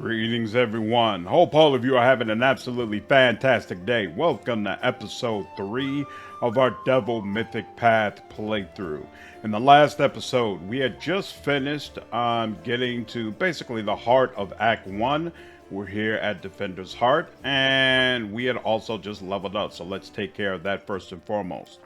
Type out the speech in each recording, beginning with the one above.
Greetings, everyone. Hope all of you are having an absolutely fantastic day. Welcome to episode 3 of our Devil Mythic Path playthrough. In the last episode, we had just finished getting to basically the heart of Act 1. We're here at Defender's Heart, and we had also just leveled up, so let's take care of that first and foremost.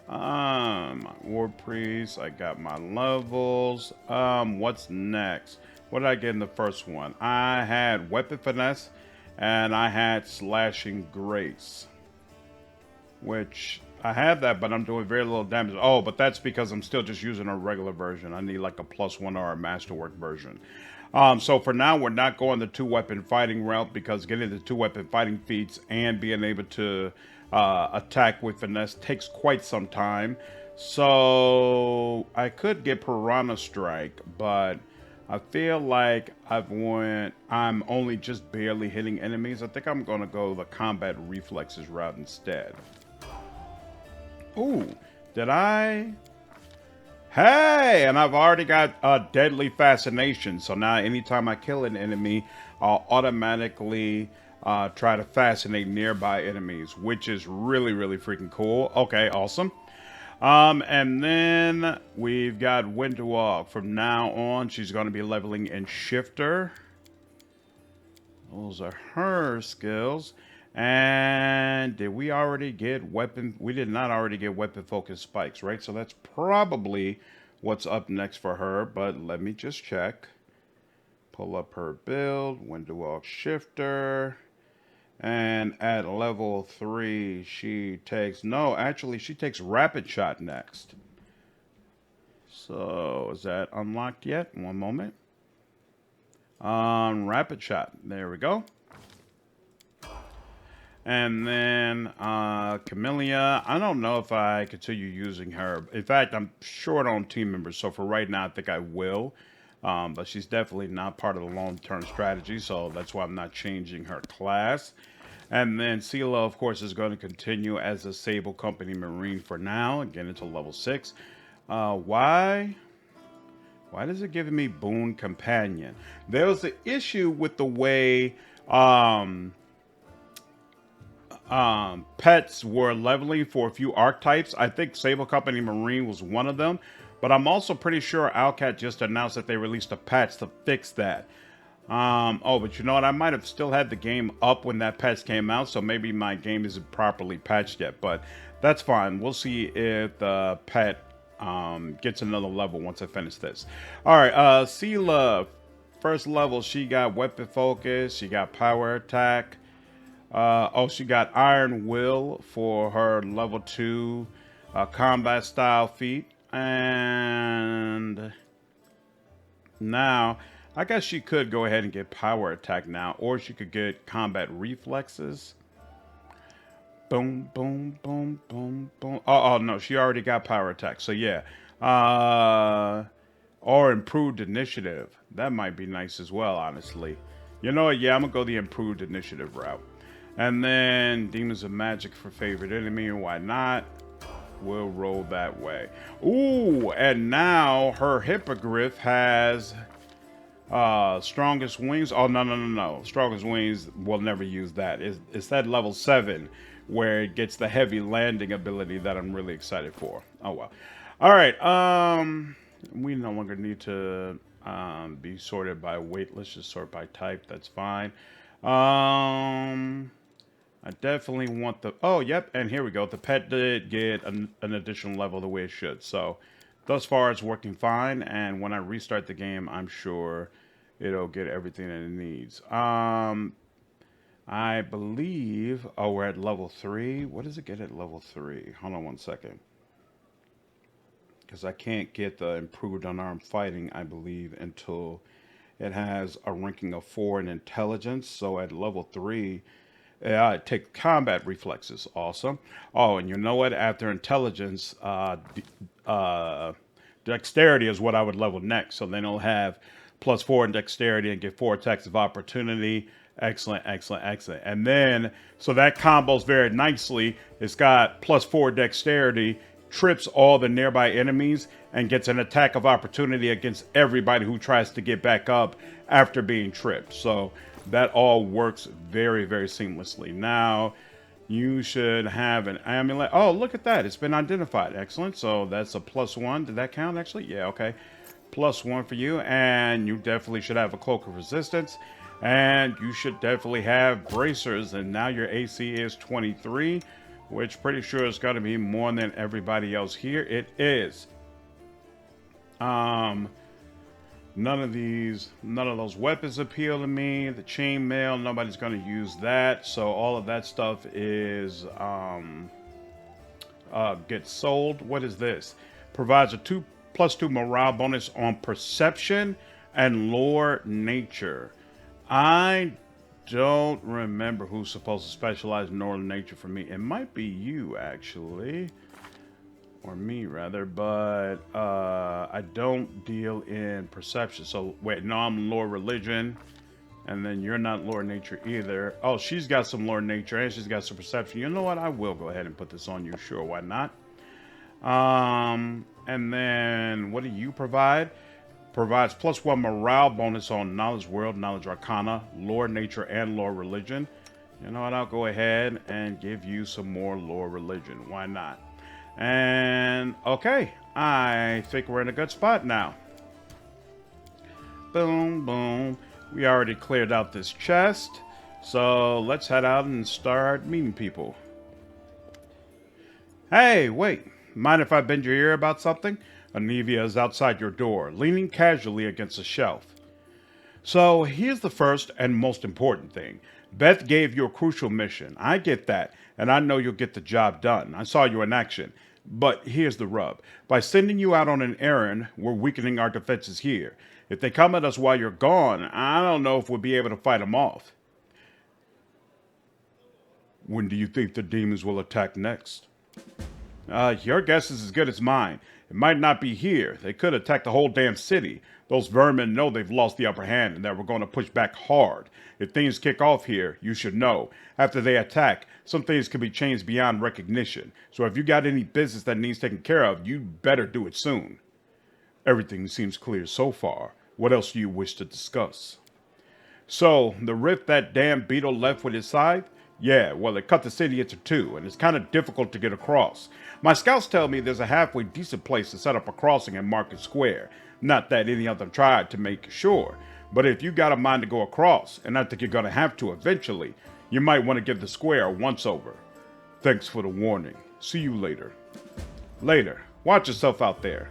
War Priest, I got my levels. What's next? What did I get in the first one? I had Weapon Finesse, and I had Slashing Grace. Which, I have that, but I'm doing very little damage. Oh, but that's because I'm still just using a regular version. I need like a +1 or a Masterwork version. So for now, we're not going the 2-weapon fighting route, because getting the 2-weapon fighting feats and being able to attack with finesse takes quite some time. So I could get Piranha Strike, but I feel like I'm only just barely hitting enemies. I think I'm gonna go the combat reflexes route instead. Ooh, did I? Hey, and I've already got a Deadly Fascination. So now anytime I kill an enemy, I'll automatically try to fascinate nearby enemies, which is really, really freaking cool. Okay, awesome. And then we've got Wenduag. From now on, she's going to be leveling in Shifter. Those are her skills. And did we already get weapon? We did not already get weapon focus spikes, right? So that's probably what's up next for her. But let me just check. Pull up her build. Wenduag Shifter. And at level 3, she takes... No, actually, she takes Rapid Shot next. So, is that unlocked yet? One moment. Rapid Shot. There we go. And then Camellia. I don't know if I continue using her. In fact, I'm short on team members. So, for right now, I think I will. But she's definitely not part of the long-term strategy. So, that's why I'm not changing her class. And then Seelah, of course, is going to continue as a Sable Company Marine for now, again until level 6. Why is it giving me Boon Companion? There was an issue with the way pets were leveling for a few archetypes. I think Sable Company Marine was one of them, but I'm also pretty sure Owlcat just announced that they released a patch to fix that. Oh, but you know what? I might have still had the game up when that patch came out, so maybe my game isn't properly patched yet, but that's fine. We'll see if the pet gets another level once I finish this. Alright, Seelah, first level, she got Weapon Focus, she got Power Attack. Oh, she got Iron Will for her level 2 combat style feat. And now... I guess she could go ahead and get Power Attack now, or she could get Combat Reflexes. Boom, boom, boom, boom, boom. Oh, no, she already got Power Attack, so yeah. Or Improved Initiative. That might be nice as well, honestly. You know what? Yeah, I'm going to go the Improved Initiative route. And then Demons of Magic for favorite enemy, why not? We'll roll that way. Ooh, and now her Hippogriff has... Strongest Wings. Oh, no. Strongest Wings, we'll never use that. It's that level 7 where it gets the heavy landing ability that I'm really excited for. Oh, well. All right. We no longer need to be sorted by weight. Let's just sort by type. That's fine. I definitely want the... Oh, yep. And here we go. The pet did get an additional level the way it should. So, thus far, it's working fine. And when I restart the game, I'm sure... it'll get everything that it needs. I believe... Oh, we're at level 3. What does it get at level 3? Hold on one second. Because I can't get the improved unarmed fighting, I believe, until it has a ranking of 4 in intelligence. So at level 3, it takes combat reflexes. Awesome. Oh, and you know what? After intelligence, dexterity is what I would level next. So then it'll have... +4 in dexterity and get 4 attacks of opportunity. Excellent. And then, so that combos very nicely. It's got +4 dexterity, trips all the nearby enemies, and gets an attack of opportunity against everybody who tries to get back up after being tripped. So that all works very, very seamlessly. Now, you should have an amulet. Oh, look at that. It's been identified. Excellent. So that's a +1. Did that count, actually? Yeah, okay. +1 for you. And you definitely should have a cloak of resistance. And you should definitely have bracers. And now your AC is 23, which pretty sure is going to be more than everybody else here. It is. None of those weapons appeal to me. The chainmail, nobody's going to use that. So all of that stuff is gets sold. What is this? Provides a +2 morale bonus on perception and lore nature. I don't remember who's supposed to specialize in lore nature for me. It might be you, actually. Or me, rather, but I don't deal in perception. So, wait, no, I'm lore religion, and then you're not lore nature either. Oh, she's got some lore nature, and she's got some perception. You know what? I will go ahead and put this on you. Sure, why not? And then, what do you provide? Provides +1 morale bonus on knowledge world, knowledge arcana, lore nature, and lore religion. You know what? I'll go ahead and give you some more lore religion. Why not? And okay, I think we're in a good spot now. Boom, boom. We already cleared out this chest, so let's head out and start meeting people. Hey, wait. Mind if I bend your ear about something? Anevia is outside your door, leaning casually against a shelf. So here's the first and most important thing. Beth gave you a crucial mission. I get that, and I know you'll get the job done. I saw you in action. But here's the rub. By sending you out on an errand, we're weakening our defenses here. If they come at us while you're gone, I don't know if we'll be able to fight them off. When do you think the demons will attack next? Your guess is as good as mine. It might not be here. They could attack the whole damn city. Those vermin know they've lost the upper hand and that we're going to push back hard. If things kick off here, you should know. After they attack, some things can be changed beyond recognition. So if you got any business that needs taken care of, you better do it soon. Everything seems clear so far. What else do you wish to discuss? So, the rift that damn beetle left with his scythe? Yeah, well, it cut the city into two, and it's kind of difficult to get across. My scouts tell me there's a halfway decent place to set up a crossing in Market Square. Not that any of them tried to make sure, but if you got a mind to go across, and I think you're going to have to eventually, you might want to give the square a once-over. Thanks for the warning. See you later. Later. Watch yourself out there.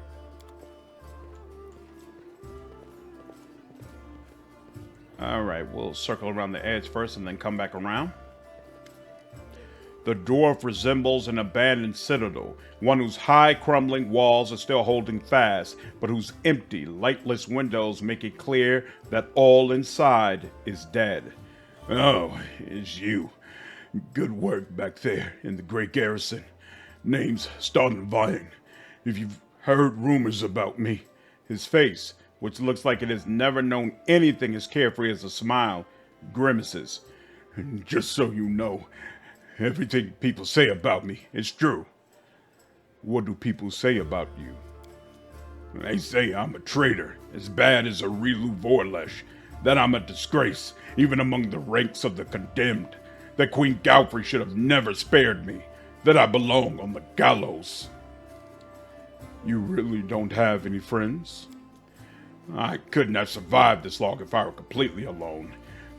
Alright, we'll circle around the edge first and then come back around. The dwarf resembles an abandoned citadel, one whose high crumbling walls are still holding fast, but whose empty, lightless windows make it clear that all inside is dead. Oh, it's you. Good work back there in the great garrison. Name's Staunton. If you've heard rumors about me. His face, which looks like it has never known anything as carefree as a smile, grimaces. Just so you know, everything people say about me is true. What do people say about you? They say I'm a traitor, as bad as a Relu Vorlesh, that I'm a disgrace, even among the ranks of the condemned, that Queen Galfrey should have never spared me, that I belong on the gallows. You really don't have any friends? I couldn't have survived this long if I were completely alone.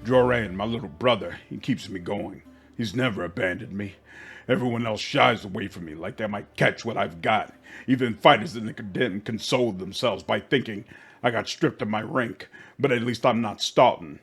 Joran, my little brother, he keeps me going. He's never abandoned me. Everyone else shies away from me like they might catch what I've got. Even fighters in the condemned console themselves by thinking I got stripped of my rank, but at least I'm not Staunton.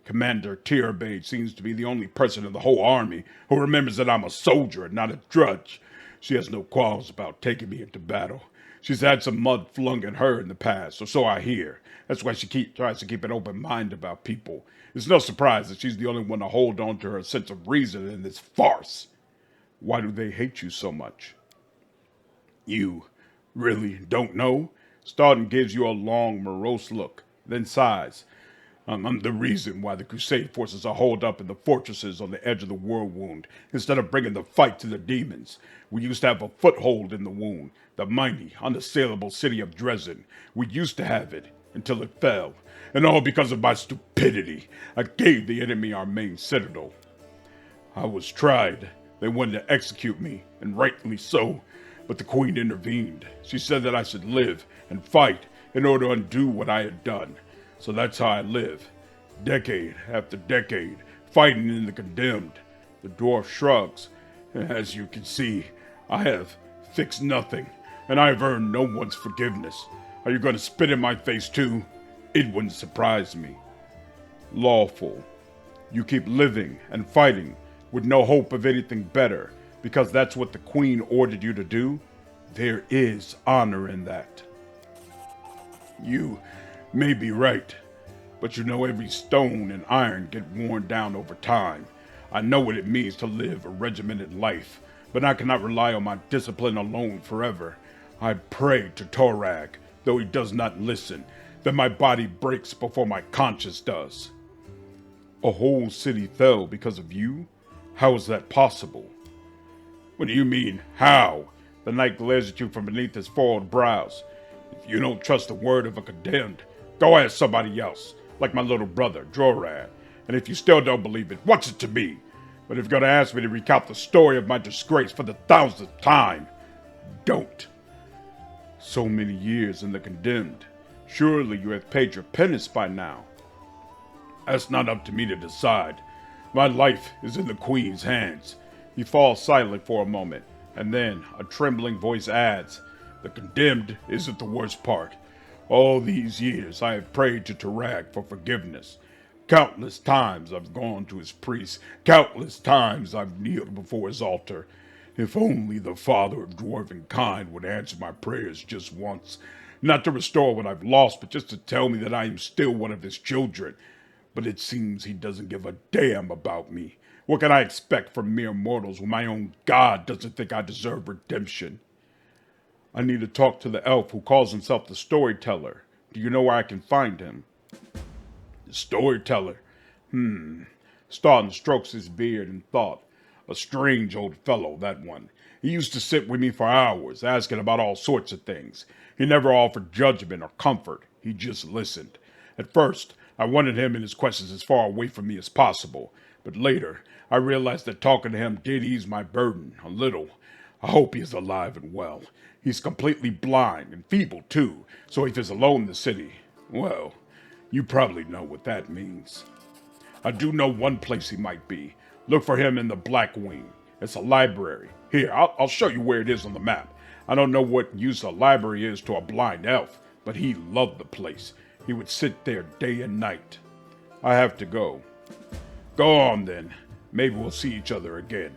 Commander Tierbaid seems to be the only person in the whole army who remembers that I'm a soldier and not a drudge. She has no qualms about taking me into battle. She's had some mud flung at her in the past, or so I hear. That's why she tries to keep an open mind about people. It's no surprise that she's the only one to hold on to her sense of reason in this farce. Why do they hate you so much? You really don't know? Staunton gives you a long, morose look, then sighs. I'm the reason why the Crusade forces are holed up in the fortresses on the edge of the Whirlwind, instead of bringing the fight to the demons. We used to have a foothold in the wound, the mighty, unassailable city of Dresden. We used to have it, until it fell. And all because of my stupidity. I gave the enemy our main citadel. I was tried. They wanted to execute me, and rightly so. But the queen intervened. She said that I should live and fight in order to undo what I had done. So that's how I live. Decade after decade, fighting in the condemned. The dwarf shrugs. As you can see, I have fixed nothing, and I have earned no one's forgiveness. Are you going to spit in my face too? It wouldn't surprise me. Lawful. You keep living and fighting with no hope of anything better, because that's what the queen ordered you to do. There is honor in that. You may be right, but you know every stone and iron get worn down over time. I know what it means to live a regimented life, but I cannot rely on my discipline alone forever. I pray to Torag, though he does not listen, that my body breaks before my conscience does. A whole city fell because of you? How is that possible? What do you mean, how? The knight glares at you from beneath his furrowed brows. If you don't trust the word of a condemned, go ask somebody else, like my little brother, Joran. And if you still don't believe it, what's it to me? But if you're going to ask me to recount the story of my disgrace for the 1000th time, don't. So many years in the condemned. Surely you have paid your penance by now. That's not up to me to decide. My life is in the queen's hands. He falls silent for a moment, and then a trembling voice adds, the condemned isn't the worst part. All these years I have prayed to Torag for forgiveness. Countless times I've gone to his priest. Countless times I've kneeled before his altar. If only the father of dwarven kind would answer my prayers just once. Not to restore what I've lost, but just to tell me that I am still one of his children. But it seems he doesn't give a damn about me. What can I expect from mere mortals when my own God doesn't think I deserve redemption? I need to talk to the elf who calls himself the Storyteller. Do you know where I can find him? The Storyteller? Staunton strokes his beard in thought. A strange old fellow, that one. He used to sit with me for hours, asking about all sorts of things. He never offered judgment or comfort. He just listened. At first, I wanted him and his questions as far away from me as possible. But later, I realized that talking to him did ease my burden, a little. I hope he is alive and well. He's completely blind and feeble, too, so if he's alone in the city, well, you probably know what that means. I do know one place he might be. Look for him in the Black Wing. It's a library. Here, I'll show you where it is on the map. I don't know what use a library is to a blind elf, but he loved the place. He would sit there day and night. I have to go. Go on, then. Maybe we'll see each other again.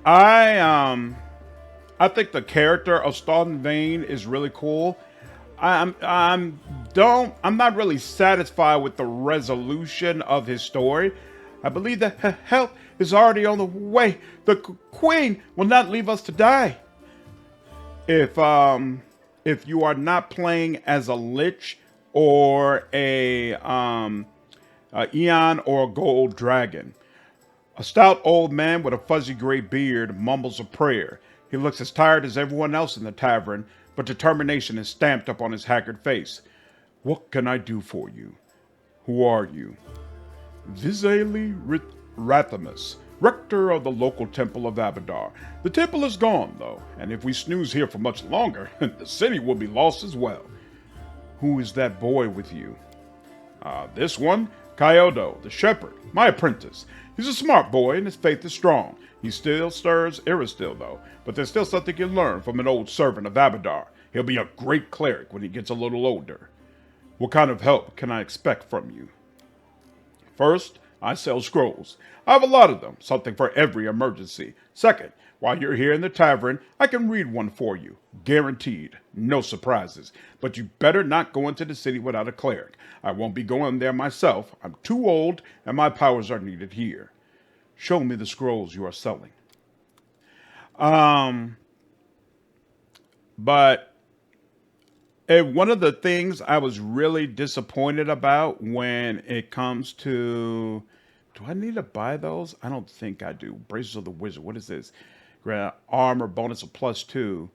I think the character of Staunton Vane is really cool. I'm not really satisfied with the resolution of his story. I believe that help is already on the way. The queen will not leave us to die. If you are not playing as a lich or a Eon or a gold dragon, a stout old man with a fuzzy gray beard mumbles a prayer. He looks as tired as everyone else in the tavern, but determination is stamped up on his haggard face. What can I do for you? Who are you? Visali Rathamus, rector of the local temple of Abadar. The temple is gone, though, and if we snooze here for much longer, the city will be lost as well. Who is that boy with you? This one, Kyodo, the shepherd, my apprentice. He's a smart boy, and his faith is strong. He still stirs Iristil, though, but there's still something you learn from an old servant of Abadar. He'll be a great cleric when he gets a little older. What kind of help can I expect from you? First, I sell scrolls. I have a lot of them, something for every emergency. Second, while you're here in the tavern, I can read one for you. Guaranteed. No surprises. But you better not go into the city without a cleric. I won't be going there myself. I'm too old, and my powers are needed here. Show me the scrolls you are selling. But one of the things I was really disappointed about when it comes to... Do I need to buy those? I don't think I do. Braces of the Wizard. What is this? Grant armor bonus of +2.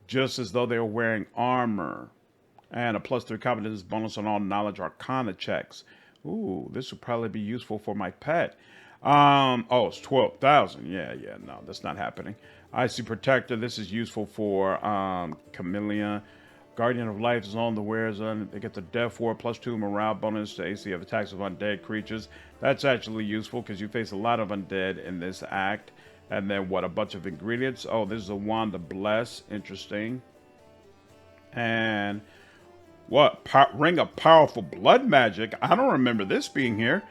just as though they were wearing armor. And a +3 competence bonus on all knowledge arcana checks. Ooh, this would probably be useful for my pet. Oh, it's 12,000. Yeah, no, that's not happening. Icy Protector, this is useful for Camellia. Guardian of Life is on the wearers. They get the Death Ward +2 morale bonus to AC of attacks of undead creatures. That's actually useful because you face a lot of undead in this act. And then what? A bunch of ingredients. Oh, this is a wand to bless. Interesting. And what? Ring of powerful blood magic. I don't remember this being here.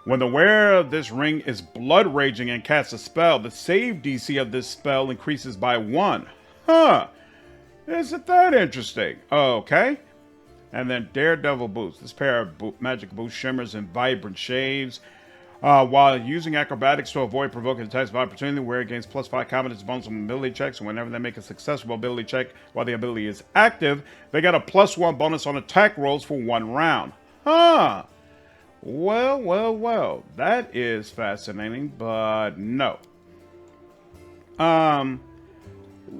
When the wearer of this ring is blood raging and casts a spell, the save DC of this spell increases by 1. Huh. Isn't that interesting? Okay. And then Daredevil Boots. This pair of magic boots shimmers in vibrant shades. While using acrobatics to avoid provoking attacks of opportunity, the wearer gains +5 competence bonus on ability checks, and whenever they make a successful ability check while the ability is active, they get a +1 bonus on attack rolls for 1 round. Huh. Well. That is fascinating, but no.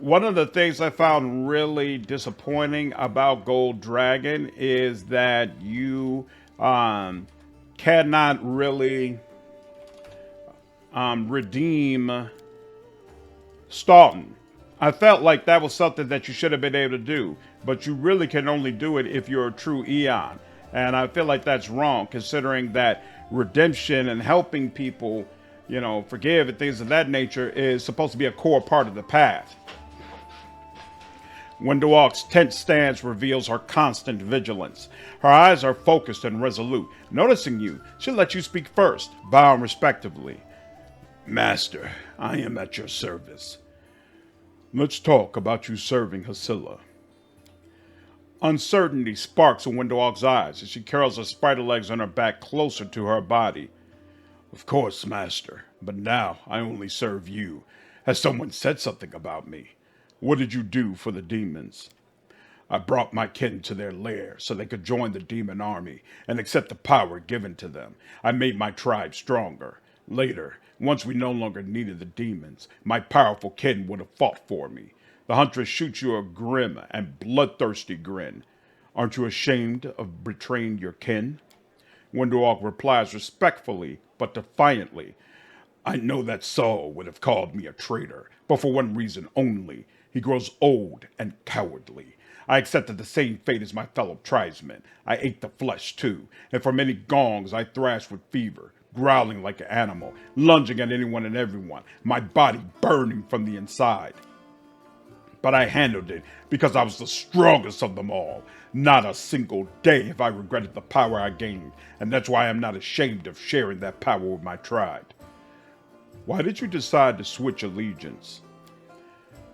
One of the things I found really disappointing about Gold Dragon is that you cannot really redeem Staunton. I felt like that was something that you should have been able to do, but you really can only do it if you're a true Eon. And I feel like that's wrong, considering that redemption and helping people, forgive and things of that nature is supposed to be a core part of the path. Wenduag's tense stance reveals her constant vigilance. Her eyes are focused and resolute. Noticing you, she'll let you speak first, bowing respectively. Master, I am at your service. Let's talk about you serving Seelah. Uncertainty sparks in Wenduag's eyes as she curls her spider legs on her back closer to her body. Of course, Master, but now I only serve you. Has someone said something about me? What did you do for the demons? I brought my kin to their lair so they could join the demon army and accept the power given to them. I made my tribe stronger. Later, once we no longer needed the demons, my powerful kin would have fought for me. The huntress shoots you a grim and bloodthirsty grin. Aren't you ashamed of betraying your kin? Wenduag replies respectfully but defiantly. I know that Saul would have called me a traitor, but for one reason only. He grows old and cowardly. I accepted the same fate as my fellow tribesmen. I ate the flesh too, and for many gongs I thrashed with fever, growling like an animal, lunging at anyone and everyone, my body burning from the inside. But I handled it because I was the strongest of them all. Not a single day have I regretted the power I gained, and that's why I'm not ashamed of sharing that power with my tribe. Why did you decide to switch allegiance?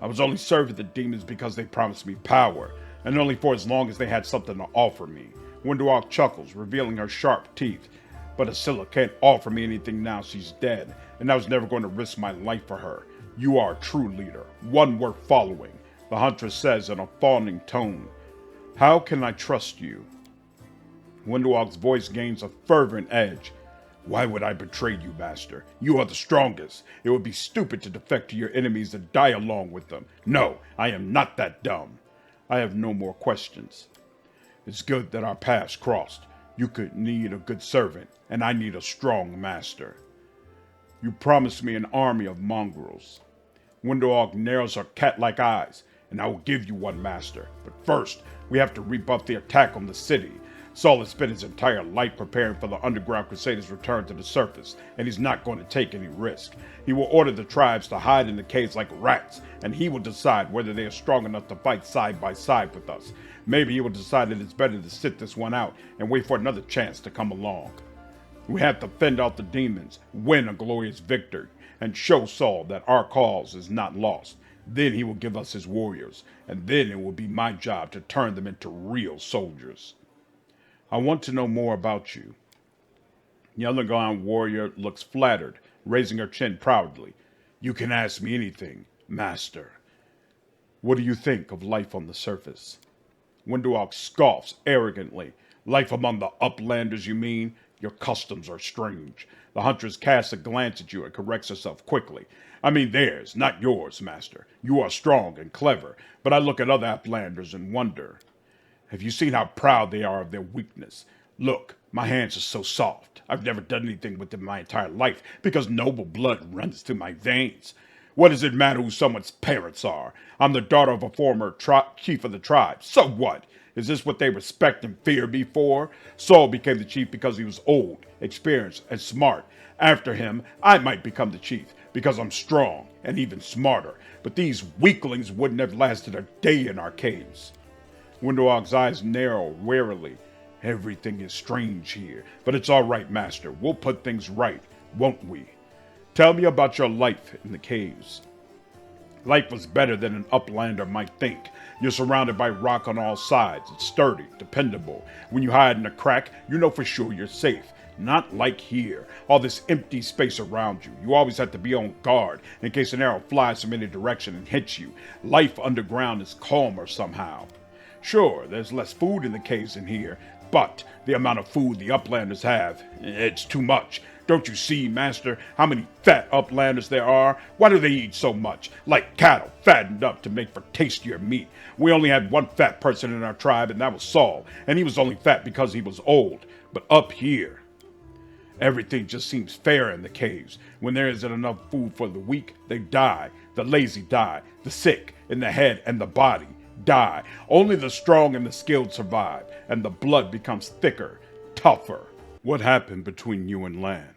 I was only serving the demons because they promised me power, and only for as long as they had something to offer me. Wenduag chuckles, revealing her sharp teeth. But Seelah can't offer me anything now she's dead, and I was never going to risk my life for her. You are a true leader, one worth following, the huntress says in a fawning tone. How can I trust you? Wenduag's voice gains a fervent edge. Why would I betray you, Master? You are the strongest. It would be stupid to defect to your enemies and die along with them. No, I am not that dumb. I have no more questions. It's good that our paths crossed. You could need a good servant, and I need a strong master. You promised me an army of mongrels. Wenduag narrows her cat-like eyes, and I will give you one, Master. But first, we have to rebuff the attack on the city. Saul has spent his entire life preparing for the underground crusaders' return to the surface, and he's not going to take any risk. He will order the tribes to hide in the caves like rats, and he will decide whether they are strong enough to fight side by side with us. Maybe he will decide that it's better to sit this one out and wait for another chance to come along. We have to fend off the demons, win a glorious victory, and show Saul that our cause is not lost. Then he will give us his warriors, and then it will be my job to turn them into real soldiers. I want to know more about you. The underground warrior looks flattered, raising her chin proudly. You can ask me anything, Master. What do you think of life on the surface? Wenduag scoffs arrogantly. Life among the uplanders, you mean? Your customs are strange. The huntress casts a glance at you and corrects herself quickly. I mean theirs, not yours, master. You are strong and clever, but I look at other Uplanders and wonder. Have you seen how proud they are of their weakness? Look, my hands are so soft. I've never done anything with them my entire life because noble blood runs through my veins. What does it matter who someone's parents are? I'm the daughter of a former chief of the tribe. So what? Is this what they respect and fear me for? Saul became the chief because he was old, experienced, and smart. After him, I might become the chief because I'm strong and even smarter. But these weaklings wouldn't have lasted a day in our caves. Wenduag's eyes narrow warily. Everything is strange here, but it's all right, master. We'll put things right, won't we? Tell me about your life in the caves. Life was better than an uplander might think. You're surrounded by rock on all sides. It's sturdy, dependable. When you hide in a crack, you know for sure you're safe. Not like here. All this empty space around you. You always have to be on guard in case an arrow flies from any direction and hits you. Life underground is calmer somehow. Sure, there's less food in the caves than here, but the amount of food the uplanders have, it's too much. Don't you see, master, how many fat uplanders there are? Why do they eat so much? Like cattle, fattened up to make for tastier meat. We only had one fat person in our tribe, and that was Saul, and he was only fat because he was old. But up here, everything just seems fair in the caves. When there isn't enough food for the weak, they die. The lazy die. The sick, in the head and the body, die. Only the strong and the skilled survive, and the blood becomes thicker, tougher. What happened between you and Lan?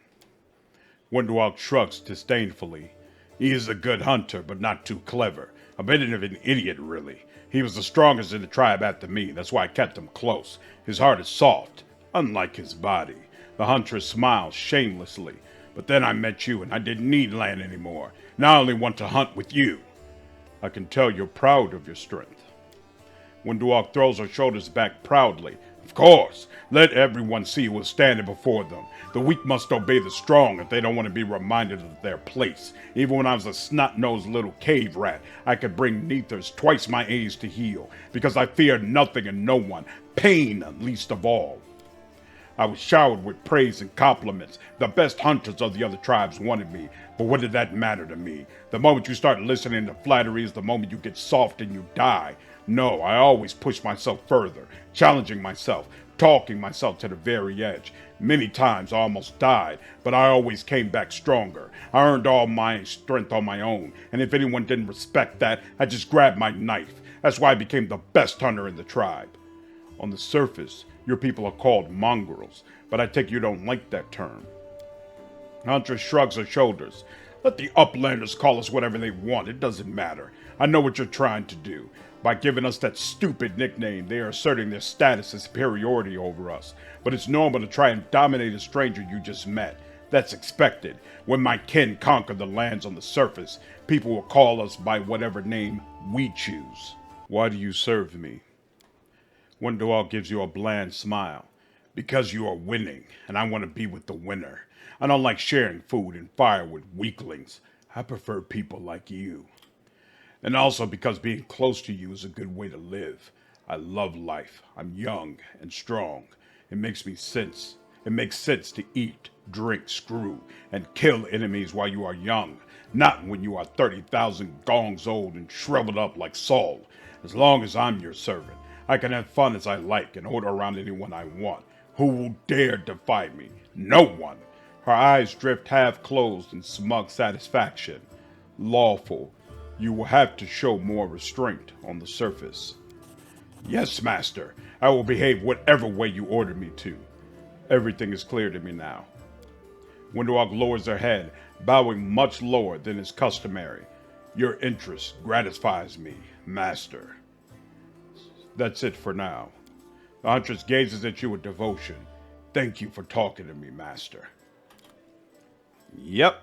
Wenduag shrugs disdainfully. He is a good hunter, but not too clever. A bit of an idiot, really. He was the strongest in the tribe after me. That's why I kept him close. His heart is soft, unlike his body. The huntress smiles shamelessly. But then I met you, and I didn't need Lan anymore. Now I only want to hunt with you. I can tell you're proud of your strength. Wenduag throws her shoulders back proudly. Of course, let everyone see who is standing before them. The weak must obey the strong if they don't want to be reminded of their place. Even when I was a snot-nosed little cave rat, I could bring neithers twice my age to heal, because I feared nothing and no one, pain least of all. I was showered with praise and compliments. The best hunters of the other tribes wanted me, but what did that matter to me? The moment you start listening to flattery is the moment you get soft and you die. No, I always pushed myself further, challenging myself, talking myself to the very edge. Many times I almost died, but I always came back stronger. I earned all my strength on my own, and if anyone didn't respect that, I just grabbed my knife. That's why I became the best hunter in the tribe. On the surface, your people are called mongrels, but I take you don't like that term. Huntress shrugs her shoulders. Let the uplanders call us whatever they want, it doesn't matter. I know what you're trying to do. By giving us that stupid nickname, they are asserting their status and superiority over us. But it's normal to try and dominate a stranger you just met. That's expected. When my kin conquer the lands on the surface, people will call us by whatever name we choose. Why do you serve me? Wenduag gives you a bland smile. Because you are winning, and I want to be with the winner. I don't like sharing food and fire with weaklings. I prefer people like you. And also because being close to you is a good way to live. I love life. I'm young and strong. It makes sense to eat, drink, screw, and kill enemies while you are young. Not when you are 30,000 gongs old and shriveled up like Saul. As long as I'm your servant, I can have fun as I like and order around anyone I want. Who will dare defy me? No one. Her eyes drift half closed in smug satisfaction. Lawful. You will have to show more restraint on the surface. Yes, master. I will behave whatever way you order me to. Everything is clear to me now. Wenduag lowers her head, bowing much lower than is customary. Your interest gratifies me, master. That's it for now. The huntress gazes at you with devotion. Thank you for talking to me, master. Yep,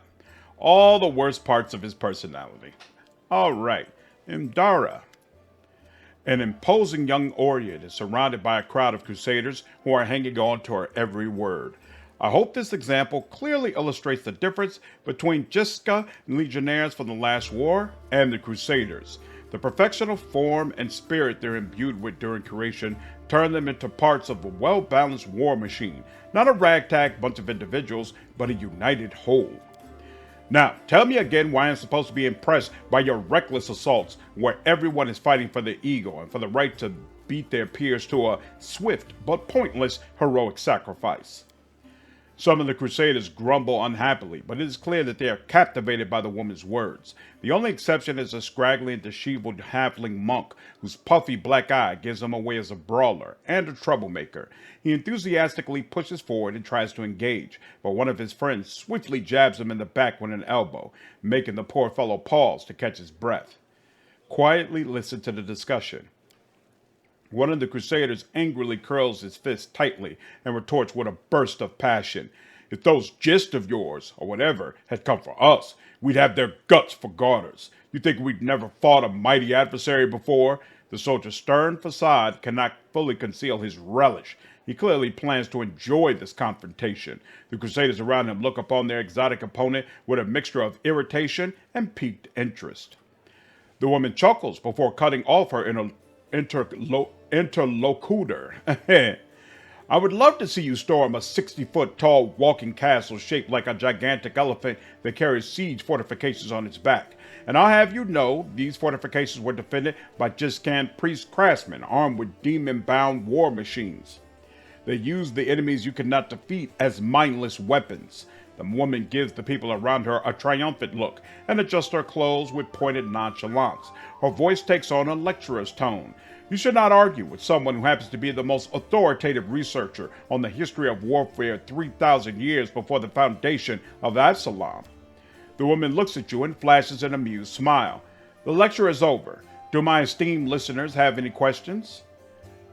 all the worst parts of his personality. All right, Indarah. An imposing young Orion is surrounded by a crowd of crusaders who are hanging on to her every word. I hope this example clearly illustrates the difference between Jiska and legionnaires from the last war and the crusaders. The perfection of form and spirit they're imbued with during creation turn them into parts of a well-balanced war machine, not a ragtag bunch of individuals, but a united whole. Now, tell me again why I'm supposed to be impressed by your reckless assaults, where everyone is fighting for their ego and for the right to beat their peers to a swift but pointless heroic sacrifice. Some of the Crusaders grumble unhappily, but it is clear that they are captivated by the woman's words. The only exception is a scraggly and disheveled halfling monk, whose puffy black eye gives him away as a brawler and a troublemaker. He enthusiastically pushes forward and tries to engage, but one of his friends swiftly jabs him in the back with an elbow, making the poor fellow pause to catch his breath. Quietly listen to the discussion. One of the Crusaders angrily curls his fist tightly and retorts with a burst of passion. If those gist of yours, or whatever, had come for us, we'd have their guts for garters. You think we'd never fought a mighty adversary before? The soldier's stern facade cannot fully conceal his relish. He clearly plans to enjoy this confrontation. The Crusaders around him look upon their exotic opponent with a mixture of irritation and piqued interest. The woman chuckles before cutting off her interlocutor. I would love to see you storm a 60-foot tall walking castle shaped like a gigantic elephant that carries siege fortifications on its back. And I'll have you know, these fortifications were defended by Jiscan priest craftsmen armed with demon-bound war machines. They used the enemies you could not defeat as mindless weapons. The woman gives the people around her a triumphant look and adjusts her clothes with pointed nonchalance. Her voice takes on a lecturer's tone. You should not argue with someone who happens to be the most authoritative researcher on the history of warfare 3,000 years before the foundation of Absalom. The woman looks at you and flashes an amused smile. The lecture is over. Do my esteemed listeners have any questions?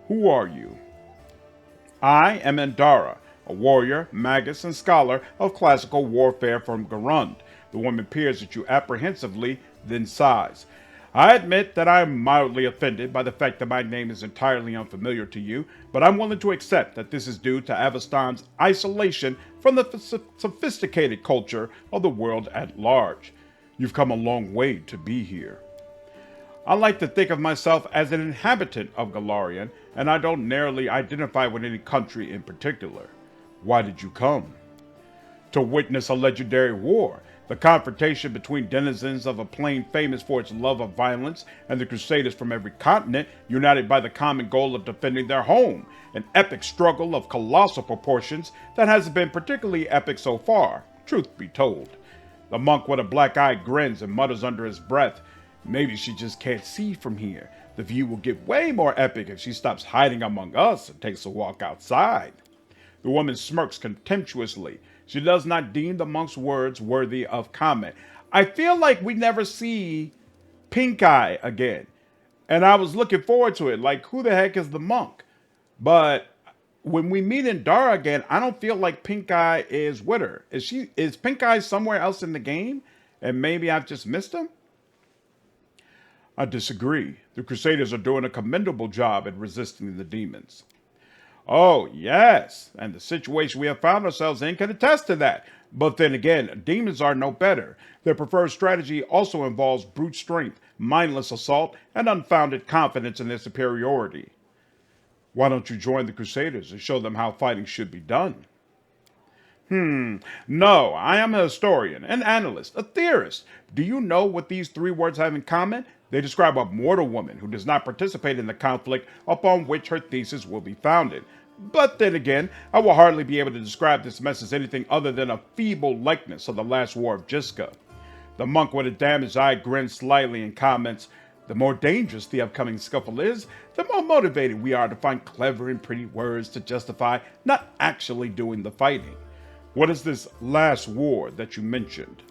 Who are you? I am Indarah, a warrior, magus, and scholar of classical warfare from Gwerm. The woman peers at you apprehensively, then sighs. I admit that I am mildly offended by the fact that my name is entirely unfamiliar to you, but I'm willing to accept that this is due to Aveston's isolation from the sophisticated culture of the world at large. You've come a long way to be here. I like to think of myself as an inhabitant of Golarion, and I don't narrowly identify with any country in particular. Why did you come? To witness a legendary war. The confrontation between denizens of a plain famous for its love of violence and the Crusaders from every continent united by the common goal of defending their home. An epic struggle of colossal proportions that hasn't been particularly epic so far, truth be told. The monk with a black eye grins and mutters under his breath, maybe she just can't see from here. The view will get way more epic if she stops hiding among us and takes a walk outside. The woman smirks contemptuously. She does not deem the monk's words worthy of comment. I feel like we never see Pink Eye again. And I was looking forward to it. Like, who the heck is the monk? But when we meet Indarah again, I don't feel like Pink Eye is with her. Is Pink Eye somewhere else in the game? And maybe I've just missed him? I disagree. The Crusaders are doing a commendable job at resisting the demons. Oh, yes, and the situation we have found ourselves in can attest to that. But then again, demons are no better. Their preferred strategy also involves brute strength, mindless assault, and unfounded confidence in their superiority. Why don't you join the Crusaders and show them how fighting should be done? No, I am a historian, an analyst, a theorist. Do you know what these three words have in common? They describe a mortal woman who does not participate in the conflict upon which her thesis will be founded. But then again, I will hardly be able to describe this mess as anything other than a feeble likeness of the last war of Jiska. The monk with a damaged eye grins slyly and comments, the more dangerous the upcoming scuffle is, the more motivated we are to find clever and pretty words to justify not actually doing the fighting. What is this last war that you mentioned?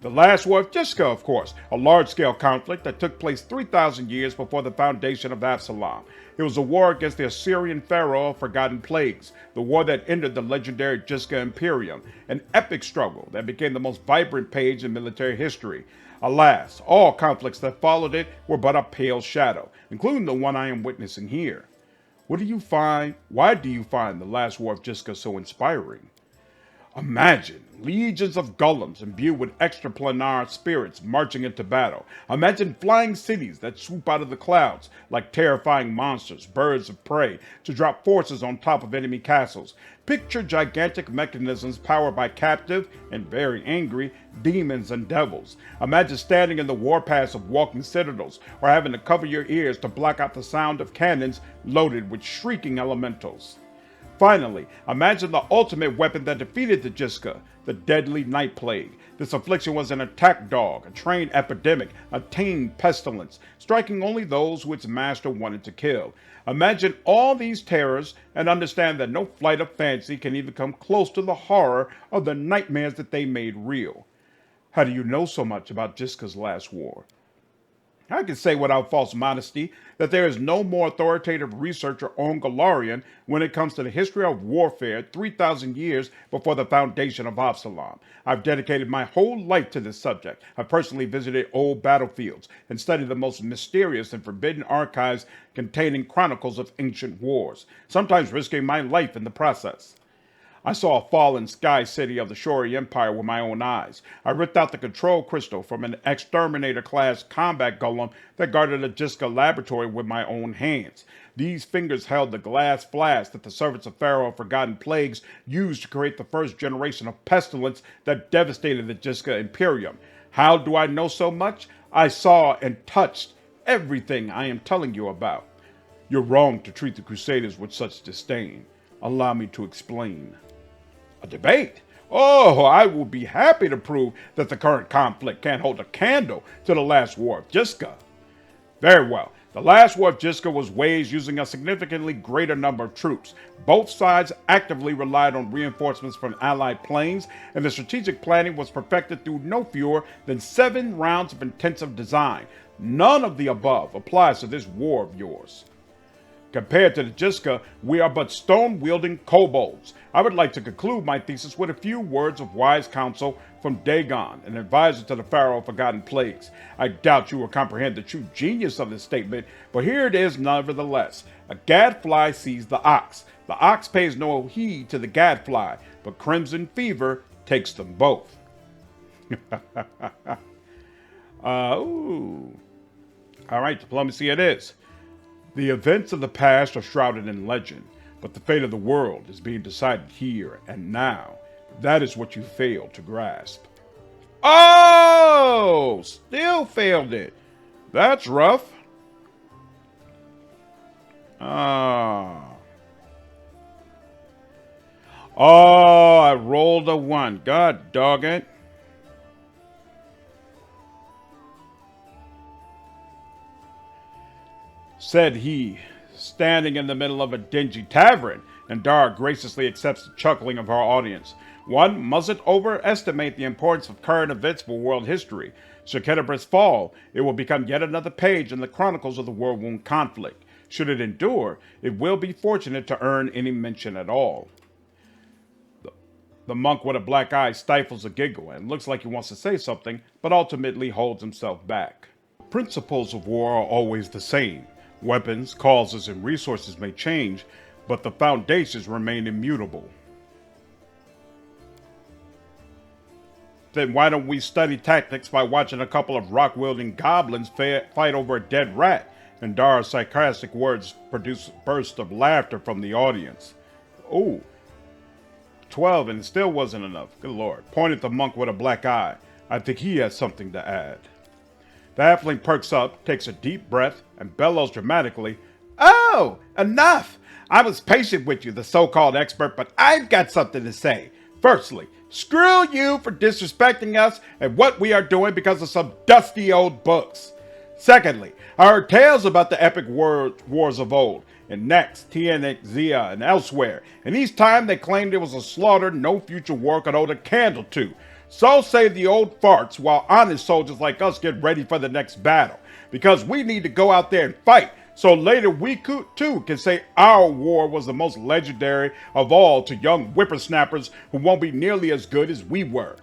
The last war of Jiska, of course, a large-scale conflict that took place 3,000 years before the foundation of Absalom. It was a war against the Assyrian pharaoh of forgotten plagues, the war that ended the legendary Jiska Imperium, an epic struggle that became the most vibrant page in military history. Alas, all conflicts that followed it were but a pale shadow, including the one I am witnessing here. Why do you find the last war of Jiska so inspiring? Imagine legions of golems imbued with extraplanar spirits marching into battle. Imagine flying cities that swoop out of the clouds like terrifying monsters, birds of prey, to drop forces on top of enemy castles. Picture gigantic mechanisms powered by captive and very angry demons and devils. Imagine standing in the warpaths of walking citadels or having to cover your ears to block out the sound of cannons loaded with shrieking elementals. Finally, imagine the ultimate weapon that defeated the Jiska, the deadly night plague. This affliction was an attack dog, a trained epidemic, a tame pestilence, striking only those who its master wanted to kill. Imagine all these terrors and understand that no flight of fancy can even come close to the horror of the nightmares that they made real. How do you know so much about Jiska's last war? I can say without false modesty that there is no more authoritative researcher on Golarion when it comes to the history of warfare 3,000 years before the foundation of Absalom. I've dedicated my whole life to this subject. I've personally visited old battlefields and studied the most mysterious and forbidden archives containing chronicles of ancient wars, sometimes risking my life in the process. I saw a fallen sky city of the Shori Empire with my own eyes. I ripped out the control crystal from an exterminator-class combat golem that guarded a Jiska laboratory with my own hands. These fingers held the glass flask that the servants of Pharaoh of Forgotten Plagues used to create the first generation of pestilence that devastated the Jiska Imperium. How do I know so much? I saw and touched everything I am telling you about. You're wrong to treat the Crusaders with such disdain. Allow me to explain. A debate? Oh, I will be happy to prove that the current conflict can't hold a candle to the last war of Jiska. Very well. The last war of Jiska was waged using a significantly greater number of troops. Both sides actively relied on reinforcements from allied planes, and the strategic planning was perfected through no fewer than 7 rounds of intensive design. None of the above applies to this war of yours. Compared to the Jiska, we are but stone-wielding kobolds. I would like to conclude my thesis with a few words of wise counsel from Dagon, an advisor to the Pharaoh of Forgotten Plagues. I doubt you will comprehend the true genius of this statement, but here it is nevertheless. A gadfly sees the ox. The ox pays no heed to the gadfly, but crimson fever takes them both. Ooh. All right, diplomacy it is. The events of the past are shrouded in legend, but the fate of the world is being decided here and now. That is what you failed to grasp. Oh! Still failed it. That's rough. Oh, I rolled a 1. God dog it. Said he, standing in the middle of a dingy tavern. Indarah graciously accepts the chuckling of our audience. One mustn't overestimate the importance of current events for world history. Should Kennebreth's fall, it will become yet another page in the chronicles of the World-Wound conflict. Should it endure, it will be fortunate to earn any mention at all. The monk with a black eye stifles a giggle and looks like he wants to say something, but ultimately holds himself back. Principles of war are always the same. Weapons, causes, and resources may change, but the foundations remain immutable. Then why don't we study tactics by watching a couple of rock-wielding goblins fight over a dead rat? Indarah's sarcastic words produce a burst of laughter from the audience. Oh, 12 and it still wasn't enough. Good lord. Point at the monk with a black eye. I think he has something to add. The halfling perks up, takes a deep breath, and bellows dramatically, "Oh, enough! I was patient with you, the so-called expert, but I've got something to say. Firstly, screw you for disrespecting us and what we are doing because of some dusty old books. Secondly, I heard tales about the epic wars of old, and next, Zia and elsewhere, and each time they claimed it was a slaughter no future war could hold a candle to. So say the old farts while honest soldiers like us get ready for the next battle. Because we need to go out there and fight, so later we too can say our war was the most legendary of all to young whippersnappers who won't be nearly as good as we were.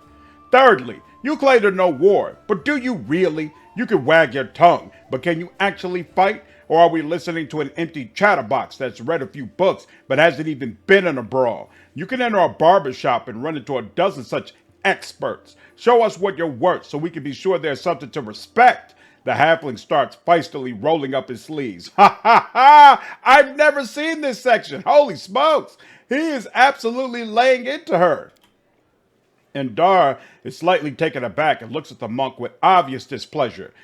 Thirdly, you claim to know war, but do you really? You can wag your tongue, but can you actually fight? Or are we listening to an empty chatterbox that's read a few books but hasn't even been in a brawl? You can enter a barber shop and run into a dozen such experts. Show us what you're worth so we can be sure there's something to respect. The halfling starts feistily rolling up his sleeves. Ha ha ha! I've never seen this section. Holy smokes! He is absolutely laying into her. Indarah is slightly taken aback and looks at the monk with obvious displeasure.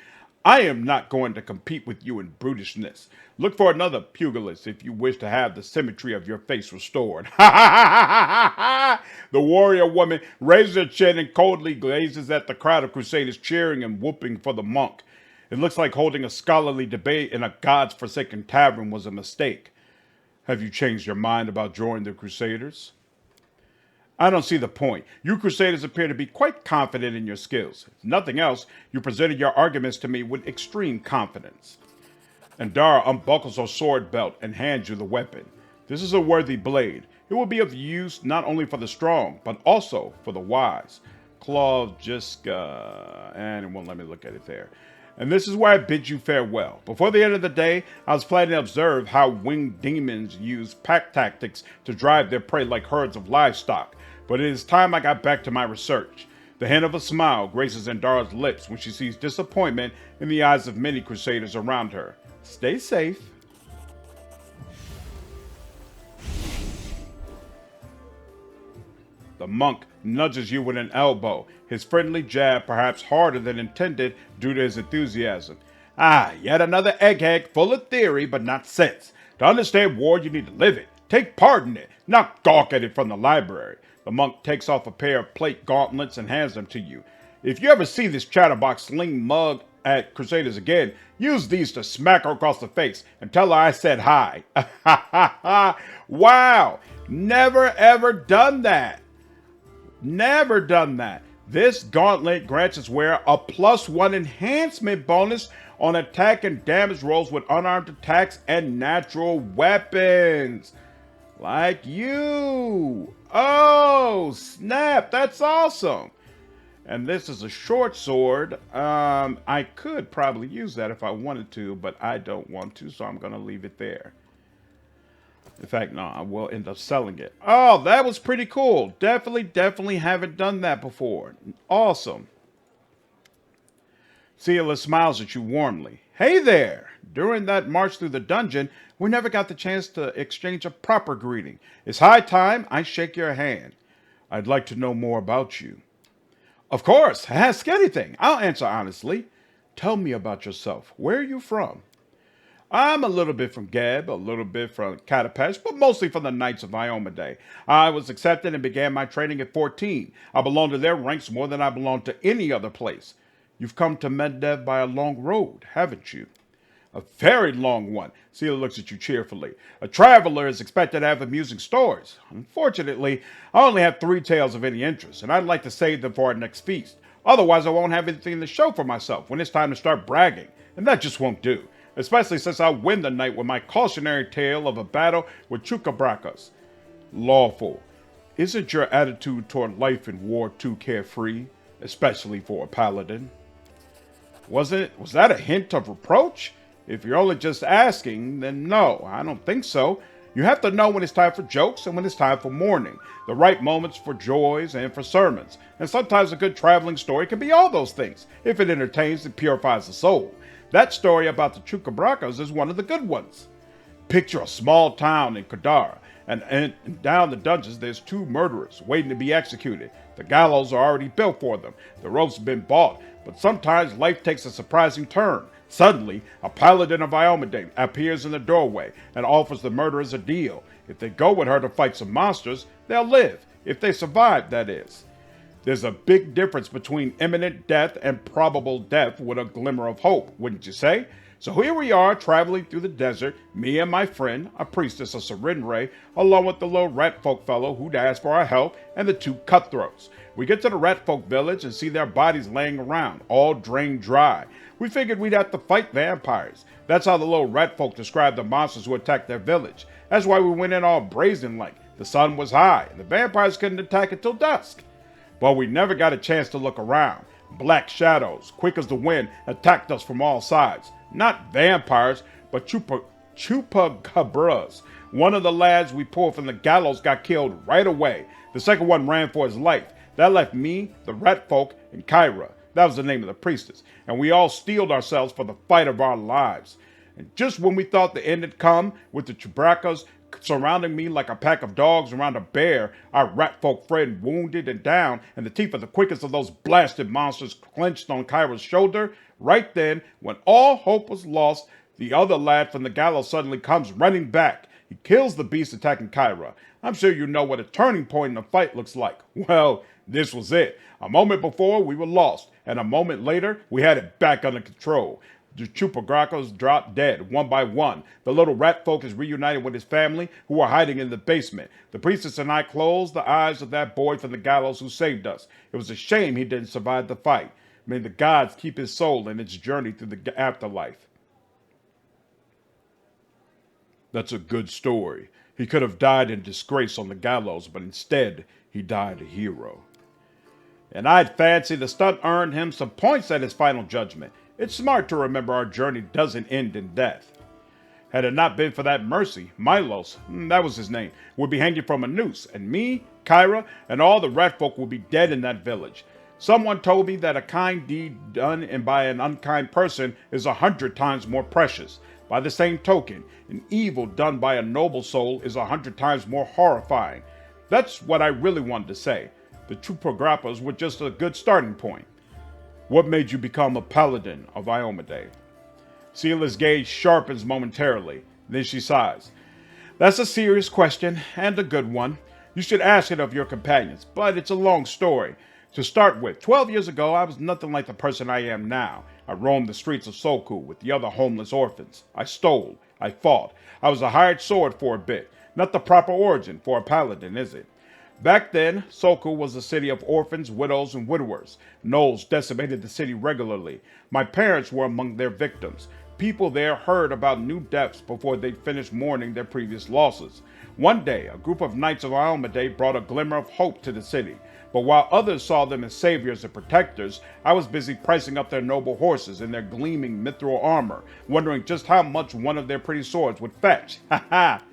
I am not going to compete with you in brutishness. Look for another pugilist if you wish to have the symmetry of your face restored. Ha ha ha ha ha! The warrior woman raises her chin and coldly gazes at the crowd of crusaders cheering and whooping for the monk. It looks like holding a scholarly debate in a god's-forsaken tavern was a mistake. Have you changed your mind about joining the Crusaders? I don't see the point. You Crusaders appear to be quite confident in your skills. If nothing else, you presented your arguments to me with extreme confidence. Indarah unbuckles her sword belt and hands you the weapon. This is a worthy blade. It will be of use not only for the strong, but also for the wise. Claw Jiska, and it won't let me look at it there. And this is where I bid you farewell. Before the end of the day, I was planning to observe how winged demons use pack tactics to drive their prey like herds of livestock. But it is time I got back to my research. The hint of a smile graces Indarah's lips when she sees disappointment in the eyes of many crusaders around her. Stay safe. The monk nudges you with an elbow, his friendly jab perhaps harder than intended due to his enthusiasm. Ah, yet another egghead full of theory but not sense. To understand war, you need to live it. Take part in it, not gawk at it from the library. The monk takes off a pair of plate gauntlets and hands them to you. If you ever see this chatterbox sling mug at Crusaders again, use these to smack her across the face and tell her I said hi. Wow, never ever done that. Never done that. This gauntlet grants its wearer a +1 enhancement bonus on attack and damage rolls with unarmed attacks and natural weapons. Like you. Oh, snap. That's awesome. And this is a short sword. I could probably use that if I wanted to, but I don't want to, so I'm going to leave it there. In fact, no, I will end up selling it. Oh, that was pretty cool. Definitely haven't done that before. Awesome. Seelah smiles at you warmly. Hey there! During that march through the dungeon, we never got the chance to exchange a proper greeting. It's high time I shake your hand. I'd like to know more about you. Of course, ask anything. I'll answer honestly. Tell me about yourself. Where are you from? I'm a little bit from Geb, a little bit from Katapesh, but mostly from the Knights of Iomedae. I was accepted and began my training at 14. I belong to their ranks more than I belong to any other place. You've come to Meddev by a long road, haven't you? A very long one. Seelah looks at you cheerfully. A traveler is expected to have amusing stories. Unfortunately, I only have 3 tales of any interest, and I'd like to save them for our next feast. Otherwise, I won't have anything to show for myself when it's time to start bragging, and that just won't do. Especially since I'll win the night with my cautionary tale of a battle with Chukabrakas. Lawful. Isn't your attitude toward life in war too carefree, especially for a paladin? Was that a hint of reproach? If you're only just asking, then no, I don't think so. You have to know when it's time for jokes and when it's time for mourning, the right moments for joys and for sermons. And sometimes a good traveling story can be all those things, if it entertains and purifies the soul. That story about the Chukabrakas is one of the good ones. Picture a small town in Kadara, and down the dungeons there's 2 murderers waiting to be executed. The gallows are already built for them. The ropes have been bought, but sometimes life takes a surprising turn. Suddenly, a paladin of Iomedae appears in the doorway and offers the murderers a deal. If they go with her to fight some monsters, they'll live. If they survive, that is. There's a big difference between imminent death and probable death with a glimmer of hope, wouldn't you say? So here we are, traveling through the desert, me and my friend, a priestess of Serenre, along with the little rat folk fellow who'd asked for our help, and the 2 cutthroats. We get to the rat folk village and see their bodies laying around, all drained dry. We figured we'd have to fight vampires. That's how the little rat folk described the monsters who attacked their village. That's why we went in all brazen-like. The sun was high, and the vampires couldn't attack until dusk. But we never got a chance to look around. Black shadows, quick as the wind, attacked us from all sides. Not vampires, but chupacabras. One of the lads we pulled from the gallows got killed right away. The second one ran for his life. That left me, the rat folk, and Kyra. That was the name of the priestess. And we all steeled ourselves for the fight of our lives. And just when we thought the end had come, with the Chewbacca's surrounding me like a pack of dogs around a bear, our rat folk friend wounded and down, and the teeth of the quickest of those blasted monsters clenched on Kyra's shoulder, right then, when all hope was lost, the other lad from the gallows suddenly comes running back. He kills the beast attacking Kyra. I'm sure you know what a turning point in a fight looks like. Well, this was it. A moment before, we were lost, and a moment later, we had it back under control. The Chupacabras dropped dead, one by one. The little rat folk is reunited with his family, who are hiding in the basement. The priestess and I closed the eyes of that boy from the gallows who saved us. It was a shame he didn't survive the fight. May the gods keep his soul in its journey through the afterlife. That's a good story. He could have died in disgrace on the gallows, but instead, he died a hero. And I'd fancy the stunt earned him some points at his final judgment. It's smart to remember our journey doesn't end in death. Had it not been for that mercy, Milos, that was his name, would be hanging from a noose, and me, Kyra, and all the rat folk would be dead in that village. Someone told me that a kind deed done by an unkind person is 100 times more precious. By the same token, an evil done by a noble soul is 100 times more horrifying. That's what I really wanted to say. The Chupacabras were just a good starting point. What made you become a paladin of Iomedae? Seelah's gaze sharpens momentarily. Then she sighs. That's a serious question, and a good one. You should ask it of your companions, but it's a long story. To start with, 12 years ago, I was nothing like the person I am now. I roamed the streets of Soku with the other homeless orphans. I stole. I fought. I was a hired sword for a bit. Not the proper origin for a paladin, is it? Back then, Soku was a city of orphans, widows, and widowers. Gnolls decimated the city regularly. My parents were among their victims. People there heard about new deaths before they finished mourning their previous losses. One day, a group of knights of Iomedae brought a glimmer of hope to the city. But while others saw them as saviors and protectors, I was busy pricing up their noble horses and their gleaming mithril armor, wondering just how much one of their pretty swords would fetch. Ha ha!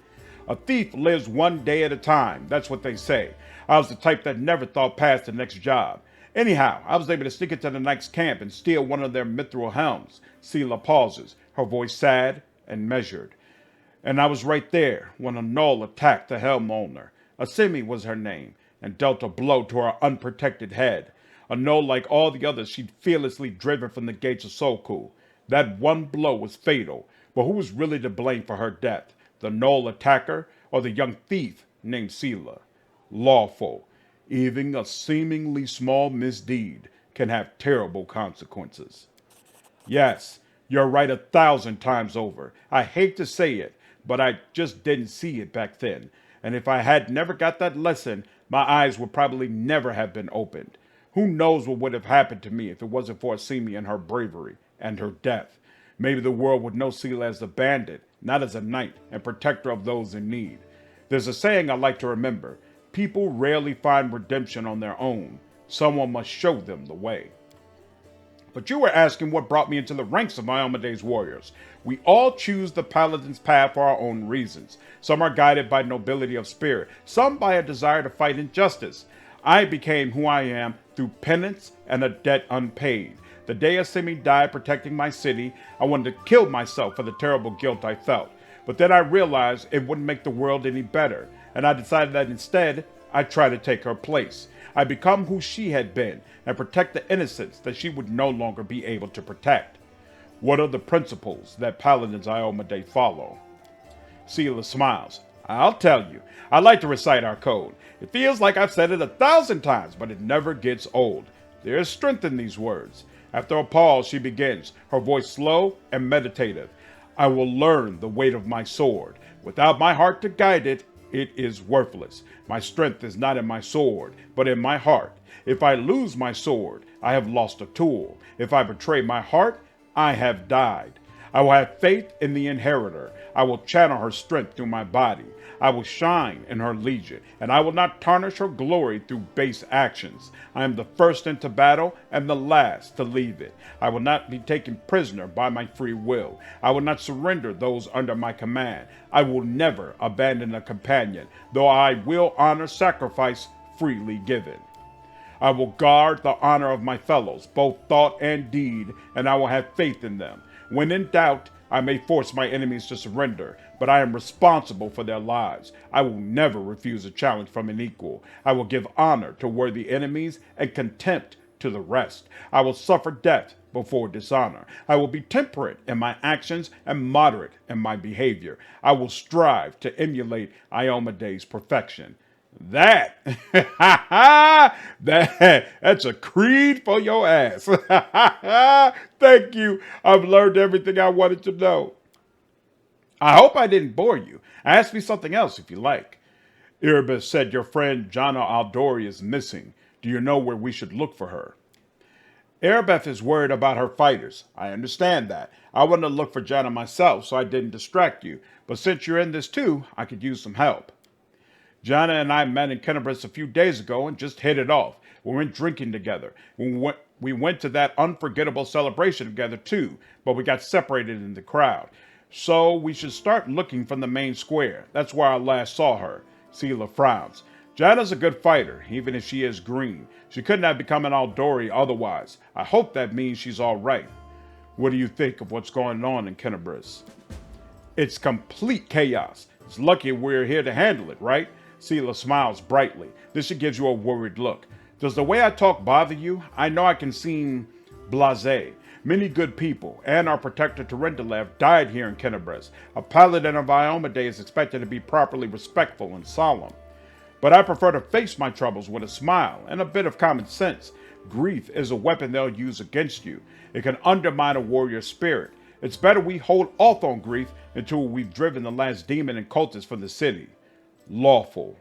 A thief lives one day at a time, that's what they say. I was the type that never thought past the next job. Anyhow, I was able to sneak into the knight's camp and steal one of their mithril helms. Seelah pauses, her voice sad and measured. And I was right there when a gnoll attacked the helm owner. Asimi was her name, and dealt a blow to her unprotected head. A gnoll like all the others she'd fearlessly driven from the gates of Soku. That one blow was fatal, but who was really to blame for her death? The gnoll attacker, or the young thief named Seelah? Lawful. Even a seemingly small misdeed can have terrible consequences. Yes, you're right 1,000 times over. I hate to say it, but I just didn't see it back then. And if I had never got that lesson, my eyes would probably never have been opened. Who knows what would have happened to me if it wasn't for Asimi and her bravery and her death. Maybe the world would know Seelah as a bandit, not as a knight and protector of those in need. There's a saying I like to remember. People rarely find redemption on their own. Someone must show them the way. But you were asking what brought me into the ranks of Iomedae's warriors. We all choose the paladin's path for our own reasons. Some are guided by nobility of spirit, some by a desire to fight injustice. I became who I am through penance and a debt unpaid. The day Asimi died protecting my city, I wanted to kill myself for the terrible guilt I felt. But then I realized it wouldn't make the world any better, and I decided that instead, I'd try to take her place. I'd become who she had been, and protect the innocents that she would no longer be able to protect. What are the principles that paladins Iomedae follow? Seelah smiles. I'll tell you. I like to recite our code. It feels like I've said it 1,000 times, but it never gets old. There is strength in these words. After a pause, she begins, her voice slow and meditative. I will learn the weight of my sword. Without my heart to guide it, it is worthless. My strength is not in my sword, but in my heart. If I lose my sword, I have lost a tool. If I betray my heart, I have died. I will have faith in the inheritor. I will channel her strength through my body. I will shine in her legion, and I will not tarnish her glory through base actions. I am the first into battle and the last to leave it. I will not be taken prisoner by my free will. I will not surrender those under my command. I will never abandon a companion, though I will honor sacrifice freely given. I will guard the honor of my fellows, both thought and deed, and I will have faith in them. When in doubt, I may force my enemies to surrender, but I am responsible for their lives. I will never refuse a challenge from an equal. I will give honor to worthy enemies and contempt to the rest. I will suffer death before dishonor. I will be temperate in my actions and moderate in my behavior. I will strive to emulate Iomede's perfection. That's a creed for your ass. Thank you. I've learned everything I wanted to know. I hope I didn't bore you. Ask me something else if you like. Irabeth said your friend Jernaugh is missing. Do you know where we should look for her? Irabeth is worried about her fighters. I understand that. I wanted to look for Jernaugh myself, so I didn't distract you. But since you're in this too, I could use some help. Jernaugh and I met in Kennebrus a few days ago and just hit it off. We went drinking together. We went to that unforgettable celebration together too, but we got separated in the crowd. So we should start looking from the main square. That's where I last saw her. Seelah frowns. Jannah's a good fighter, even if she is green. She couldn't have become an Aldori otherwise. I hope that means she's all right. What do you think of what's going on in Kennebrus? It's complete chaos. It's lucky we're here to handle it, right? Seelah smiles brightly. This should give you a worried look. Does the way I talk bother you? I know I can seem blasé. Many good people, and our protector Terendelev died here in Kennebrus. A paladin of Iomade is expected to be properly respectful and solemn. But I prefer to face my troubles with a smile and a bit of common sense. Grief is a weapon they'll use against you. It can undermine a warrior's spirit. It's better we hold off on grief until we've driven the last demon and cultist from the city. Lawful.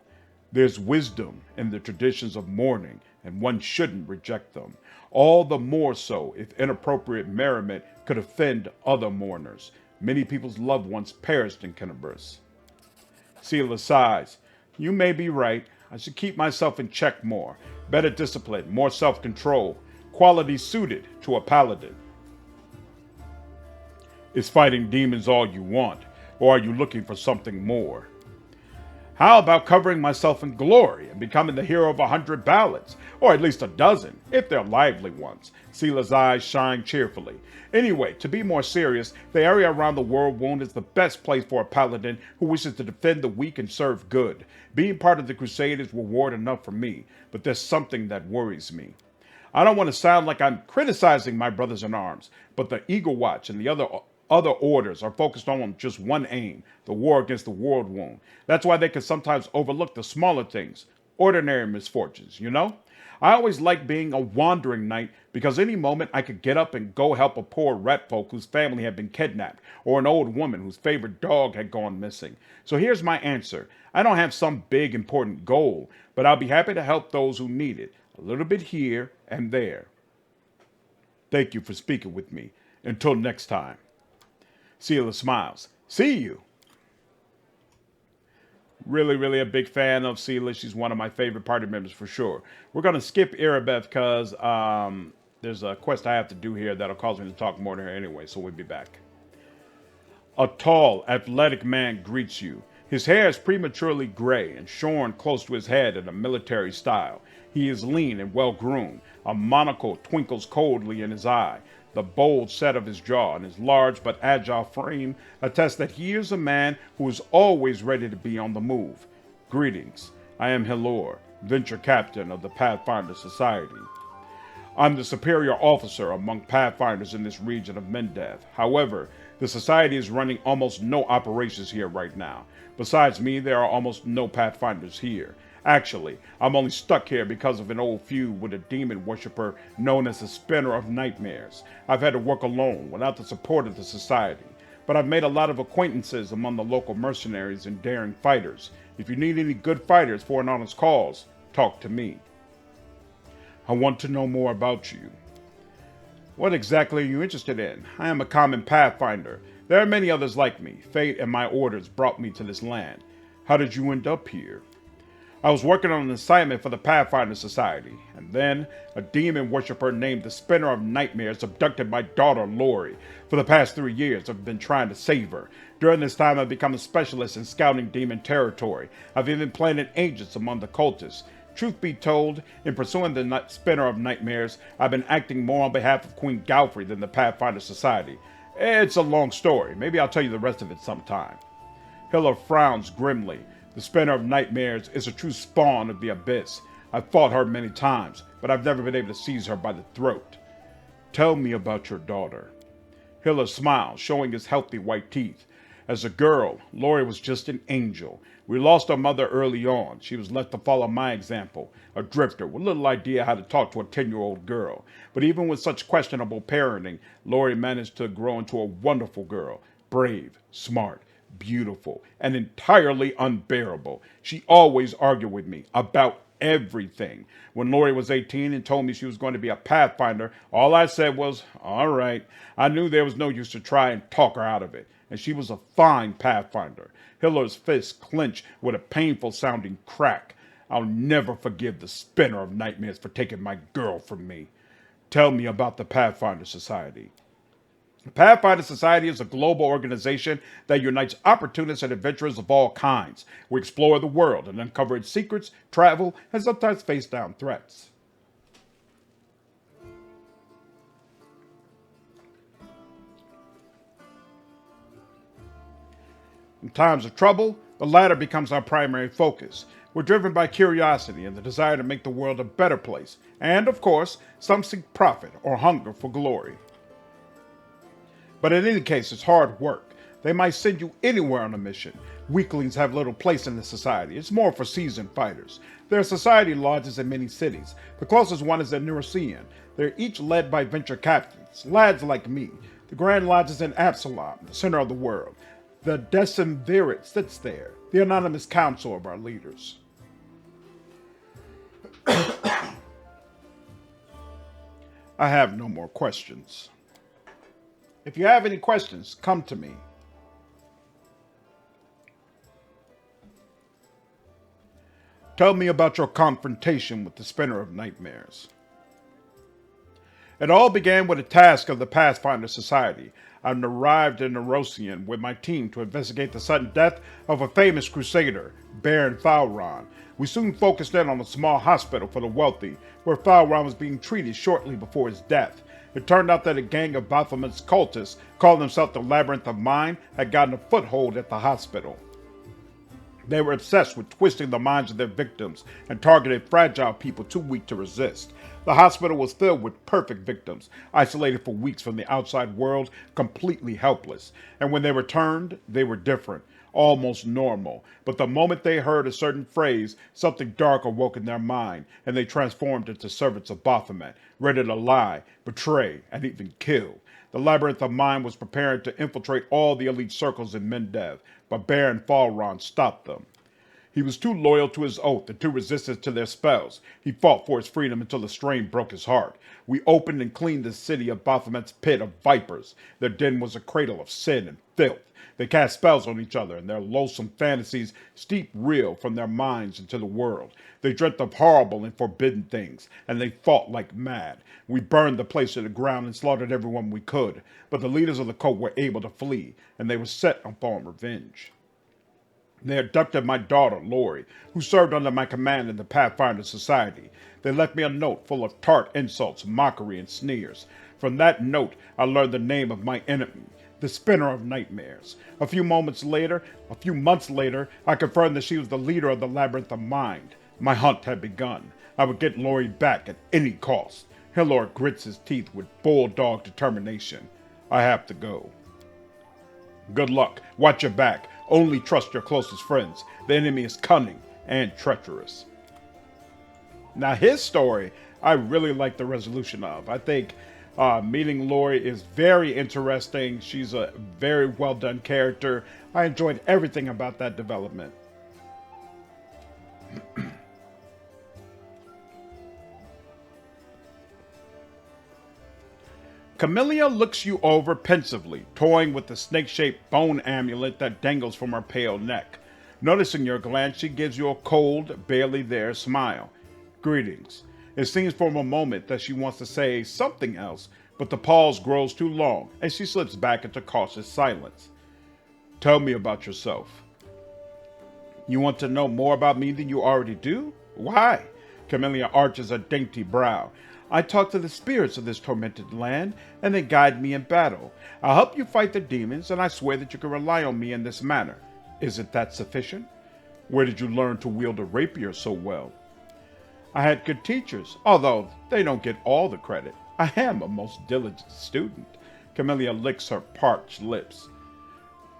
There's wisdom in the traditions of mourning, and one shouldn't reject them. All the more so if inappropriate merriment could offend other mourners. Many people's loved ones perished in Kennebrus. Seelah sighs. You may be right. I should keep myself in check more. Better discipline, more self-control. Quality suited to a paladin. Is fighting demons all you want, or are you looking for something more? How about covering myself in glory and becoming the hero of 100 ballads, or at least a dozen, if they're lively ones? Seelah's eyes shine cheerfully. Anyway, to be more serious, the area around the World Wound is the best place for a paladin who wishes to defend the weak and serve good. Being part of the crusade is reward enough for me, but there's something that worries me. I don't want to sound like I'm criticizing my brothers in arms, but the Eagle Watch and the other orders are focused on just one aim, the war against the World Wound. That's why they can sometimes overlook the smaller things, ordinary misfortunes, you know? I always liked being a wandering knight because any moment I could get up and go help a poor rat folk whose family had been kidnapped, or an old woman whose favorite dog had gone missing. So here's my answer. I don't have some big important goal, but I'll be happy to help those who need it, a little bit here and there. Thank you for speaking with me. Until next time. Seelah smiles. See you. Really a big fan of Seelah. She's one of my favorite party members for sure. We're going to skip Irabeth because there's a quest I have to do here that'll cause me to talk more to her anyway, so we'll be back. A tall, athletic man greets you. His hair is prematurely gray and shorn close to his head in a military style. He is lean and well-groomed. A monocle twinkles coldly in his eye. The bold set of his jaw and his large but agile frame attest that he is a man who is always ready to be on the move. Greetings. I am Hilor, venture captain of the Pathfinder Society. I'm the superior officer among Pathfinders in this region of Mendeth. However, the Society is running almost no operations here right now. Besides me, there are almost no Pathfinders here. Actually, I'm only stuck here because of an old feud with a demon worshiper known as the Spinner of Nightmares. I've had to work alone without the support of the Society, but I've made a lot of acquaintances among the local mercenaries and daring fighters. If you need any good fighters for an honest cause, talk to me. I want to know more about you. What exactly are you interested in? I am a common Pathfinder. There are many others like me. Fate and my orders brought me to this land. How did you end up here? I was working on an assignment for the Pathfinder Society, and then a demon worshiper named the Spinner of Nightmares abducted my daughter, Lori. For the past 3 years, I've been trying to save her. During this time, I've become a specialist in scouting demon territory. I've even planted agents among the cultists. Truth be told, in pursuing the Spinner of Nightmares, I've been acting more on behalf of Queen Galfrey than the Pathfinder Society. It's a long story. Maybe I'll tell you the rest of it sometime. Hilor frowns grimly. The Spinner of Nightmares is a true spawn of the Abyss. I've fought her many times, but I've never been able to seize her by the throat. Tell me about your daughter. Hilor smiles, showing his healthy white teeth. As a girl, Lori was just an angel. We lost our mother early on. She was left to follow my example, a drifter with little idea how to talk to a 10-year-old girl. But even with such questionable parenting, Lori managed to grow into a wonderful girl, brave, smart, beautiful, and entirely unbearable. She always argued with me about everything. When Lori was 18 and told me she was going to be a Pathfinder, all I said was, all right. I knew there was no use to try and talk her out of it, and she was a fine Pathfinder. Hilor's fist clenched with a painful sounding crack. I'll never forgive the Spinner of Nightmares for taking my girl from me. Tell me about the Pathfinder Society. The Pathfinder Society is a global organization that unites opportunists and adventurers of all kinds. We explore the world and uncover its secrets, travel, and sometimes face down threats. In times of trouble, the latter becomes our primary focus. We're driven by curiosity and the desire to make the world a better place. And, of course, some seek profit or hunger for glory. But in any case, it's hard work. They might send you anywhere on a mission. Weaklings have little place in the society. It's more for seasoned fighters. There are society lodges in many cities. The closest one is at Neurosian. They're each led by venture captains, lads like me. The Grand Lodge is in Absalom, the center of the world. The Decemvirate sits there, the anonymous council of our leaders. I have no more questions. If you have any questions, come to me. Tell me about your confrontation with the Spinner of Nightmares. It all began with a task of the Pathfinder Society. I arrived in Neurosian with my team to investigate the sudden death of a famous crusader, Baron Falron. We soon focused in on a small hospital for the wealthy, where Falron was being treated shortly before his death. It turned out that a gang of Baphomet's cultists, calling themselves the Labyrinth of Mind, had gotten a foothold at the hospital. They were obsessed with twisting the minds of their victims and targeted fragile people too weak to resist. The hospital was filled with perfect victims, isolated for weeks from the outside world, completely helpless. And when they returned, they were different, almost normal. But the moment they heard a certain phrase, something dark awoke in their mind, and they transformed into servants of Baphomet, ready to lie, betray, and even kill. The Labyrinth of Mind was preparing to infiltrate all the elite circles in Mendev, but Baron Falron stopped them. He was too loyal to his oath and too resistant to their spells. He fought for his freedom until the strain broke his heart. We opened and cleaned the city of Baphomet's pit of vipers. Their den was a cradle of sin and filth. They cast spells on each other, and their loathsome fantasies steeped real from their minds into the world. They dreamt of horrible and forbidden things, and they fought like mad. We burned the place to the ground and slaughtered everyone we could, but the leaders of the cult were able to flee, and they were set upon revenge. They abducted my daughter, Lori, who served under my command in the Pathfinder Society. They left me a note full of tart insults, mockery, and sneers. From that note, I learned the name of my enemy, the Spinner of Nightmares. A few months later, I confirmed that she was the leader of the Labyrinth of Mind. My hunt had begun. I would get Lori back at any cost. Hilor grits his teeth with bulldog determination. I have to go. Good luck. Watch your back. Only trust your closest friends. The enemy is cunning and treacherous. Now, his story, I really like the resolution of. I think meeting Lori is very interesting. She's a very well done character. I enjoyed everything about that development. Camellia looks you over pensively, toying with the snake-shaped bone amulet that dangles from her pale neck. Noticing your glance, she gives you a cold, barely there smile. Greetings. It seems for a moment that she wants to say something else, but the pause grows too long, and she slips back into cautious silence. Tell me about yourself. You want to know more about me than you already do? Why? Camellia arches a dainty brow. I talk to the spirits of this tormented land, and they guide me in battle. I'll help you fight the demons, and I swear that you can rely on me in this manner. Isn't that sufficient? Where did you learn to wield a rapier so well? I had good teachers, although they don't get all the credit. I am a most diligent student. Camellia licks her parched lips.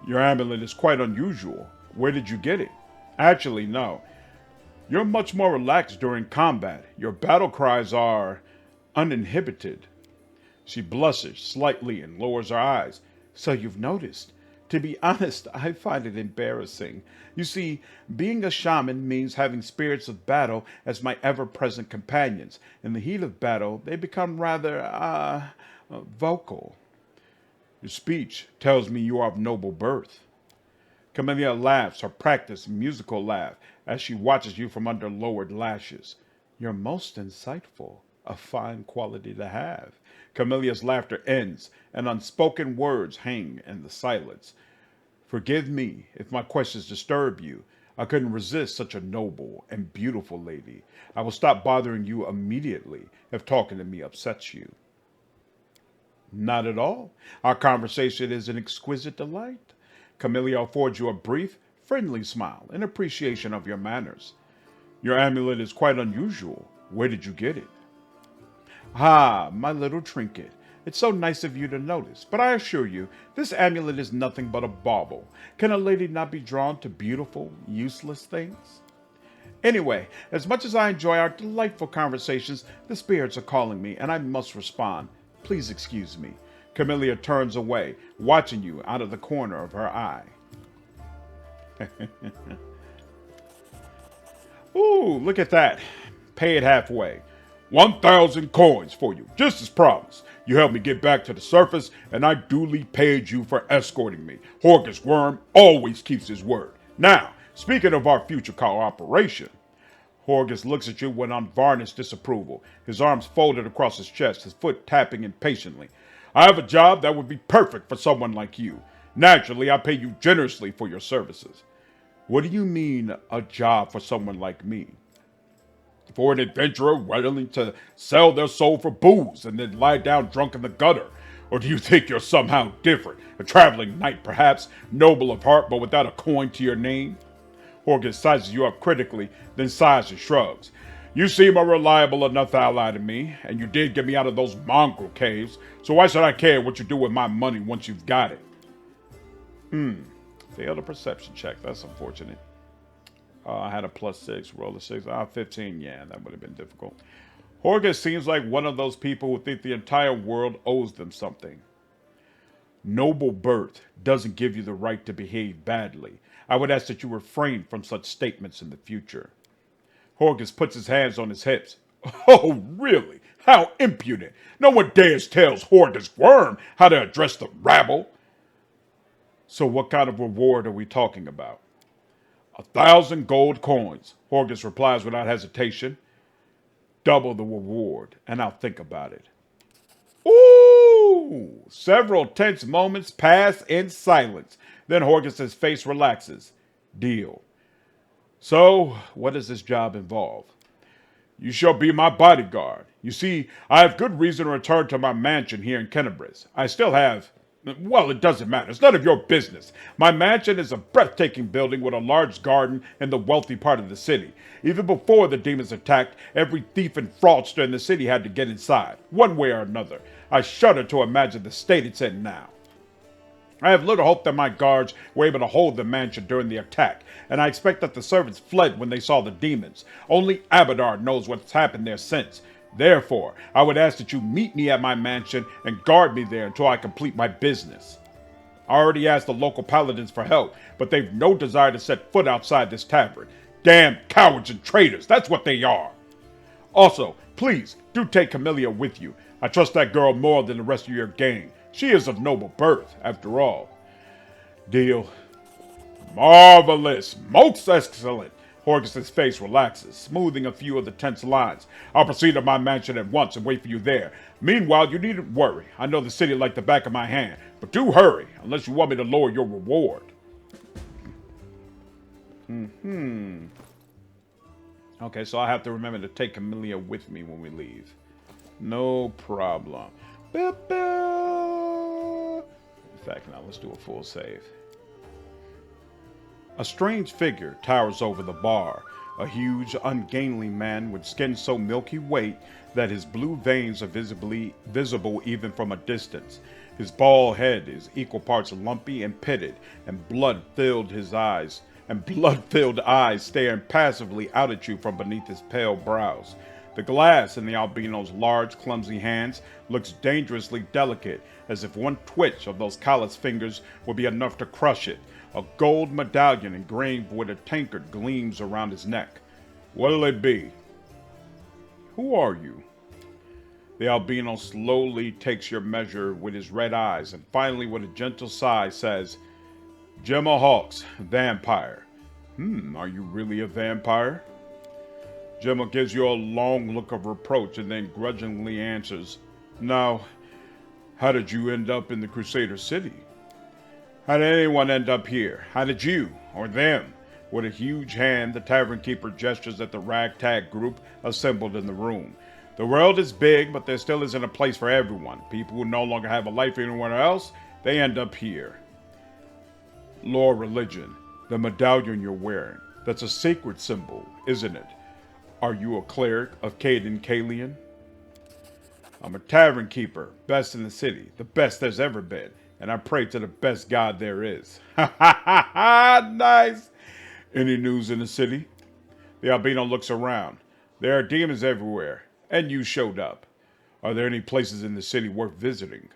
Your amulet is quite unusual. Where did you get it? Actually, no. You're much more relaxed during combat. Your battle cries are uninhibited. She blushes slightly and lowers her eyes. So you've noticed. To be honest, I find it embarrassing. You see, being a shaman means having spirits of battle as my ever-present companions. In the heat of battle, they become rather, vocal. Your speech tells me you are of noble birth. Camellia laughs, her practiced musical laugh, as she watches you from under lowered lashes. You're most insightful, a fine quality to have. Camelia's laughter ends, and unspoken words hang in the silence. Forgive me if my questions disturb you. I couldn't resist such a noble and beautiful lady. I will stop bothering you immediately if talking to me upsets you. Not at all. Our conversation is an exquisite delight. Camellia affords you a brief, friendly smile in appreciation of your manners. Your amulet is quite unusual. Where did you get it? Ah, my little trinket. It's so nice of you to notice, but I assure you, this amulet is nothing but a bauble. Can a lady not be drawn to beautiful, useless things? Anyway, as much as I enjoy our delightful conversations, the spirits are calling me, and I must respond. Please excuse me. Camellia turns away, watching you out of the corner of her eye. Ooh, look at that. Pay it halfway. 1,000 coins for you, just as promised. You helped me get back to the surface, and I duly paid you for escorting me. Horgus Gwerm always keeps his word. Now, speaking of our future cooperation, Horgus looks at you with unvarnished disapproval, his arms folded across his chest, his foot tapping impatiently. I have a job that would be perfect for someone like you. Naturally, I pay you generously for your services. What do you mean, a job for someone like me? For an adventurer willing to sell their soul for booze and then lie down drunk in the gutter? Or do you think you're somehow different? A traveling knight, perhaps, noble of heart but without a coin to your name? Horgus sizes you up critically, then sighs and shrugs. You seem a reliable enough ally to me, and you did get me out of those mongrel caves, so why should I care what you do with my money once you've got it? Failed a perception check. That's unfortunate. I had a +6, roll a 6. 15, yeah, that would have been difficult. Horgus seems like one of those people who think the entire world owes them something. Noble birth doesn't give you the right to behave badly. I would ask that you refrain from such statements in the future. Horgus puts his hands on his hips. Oh, really? How impudent! No one dares tell Horgus Gwerm how to address the rabble. So what kind of reward are we talking about? 1,000 gold coins, Horgus replies without hesitation. Double the reward, and I'll think about it. Ooh! Several tense moments pass in silence. Then Horgus's face relaxes. Deal. So, what does this job involve? You shall be my bodyguard. You see, I have good reason to return to my mansion here in Kenabris. I still have... Well, it doesn't matter. It's none of your business. My mansion is a breathtaking building with a large garden in the wealthy part of the city. Even before the demons attacked, every thief and fraudster in the city had to get inside, one way or another. I shudder to imagine the state it's in now. I have little hope that my guards were able to hold the mansion during the attack, and I expect that the servants fled when they saw the demons. Only Abadar knows what's happened there since. Therefore, I would ask that you meet me at my mansion and guard me there until I complete my business. I already asked the local paladins for help, but they've no desire to set foot outside this tavern. Damn cowards and traitors, that's what they are. Also, Please, do take Camellia with you. I trust that girl more than the rest of your gang. She is of noble birth, after all. Deal. Marvelous. Most excellent. Horgus' face relaxes, smoothing a few of the tense lines. I'll proceed to my mansion at once and wait for you there. Meanwhile, you needn't worry. I know the city like the back of my hand. But do hurry, unless you want me to lower your reward. Okay, so I have to remember to take Camellia with me when we leave. No problem. In fact, now let's do a full save. A strange figure towers over the bar, a huge, ungainly man with skin so milky white that his blue veins are visibly visible even from a distance. His bald head is equal parts lumpy and pitted, and blood-filled eyes stare impassively out at you from beneath his pale brows. The glass in the albino's large, clumsy hands looks dangerously delicate, as if one twitch of those calloused fingers would be enough to crush it. A gold medallion engraved with a tankard gleams around his neck. What'll it be? Who are you? The albino slowly takes your measure with his red eyes, and finally, with a gentle sigh, says, Jernaugh Hawks, vampire. Are you really a vampire? Jernaugh gives you a long look of reproach and then grudgingly answers, Now, how did you end up in the Crusader City? How did anyone end up here? How did you, or them? With a huge hand, the tavern keeper gestures at the ragtag group assembled in the room. The world is big, but there still isn't a place for everyone. People who no longer have a life anywhere else, they end up here. Lore religion, the medallion you're wearing, that's a sacred symbol, isn't it? Are you a cleric of Caden Kalian? I'm a tavern keeper, best in the city, the best there's ever been, and I pray to the best god there is. Ha ha ha ha! Nice! Any news in the city? The albino looks around. There are demons everywhere, and you showed up. Are there any places in the city worth visiting?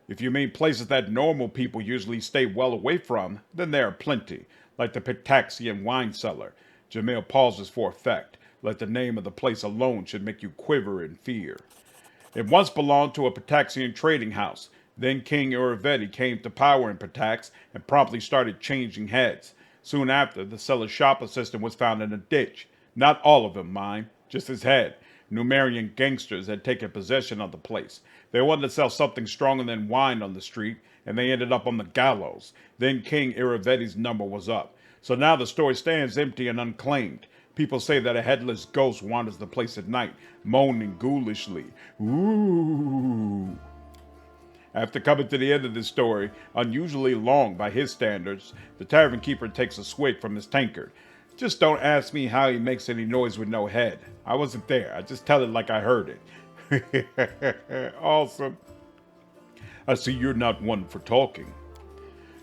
If you mean places that normal people usually stay well away from, then there are plenty, like the Pitaxian wine cellar. Jamil pauses for effect, like the name of the place alone should make you quiver in fear. It once belonged to a Pitaxian trading house. Then King Irabeth came to power in Pitax and promptly started changing heads. Soon after, the cellar's shop assistant was found in a ditch. Not all of him, mind, just his head. Numerian gangsters had taken possession of the place. They wanted to sell something stronger than wine on the street, and they ended up on the gallows. Then King Irabeth's number was up. So now the store stands empty and unclaimed. People say that a headless ghost wanders the place at night, moaning ghoulishly. Ooh. After coming to the end of this story, unusually long by his standards, the tavern keeper takes a swig from his tankard. Just don't ask me how he makes any noise with no head. I wasn't there. I just tell it like I heard it. Awesome. I see you're not one for talking.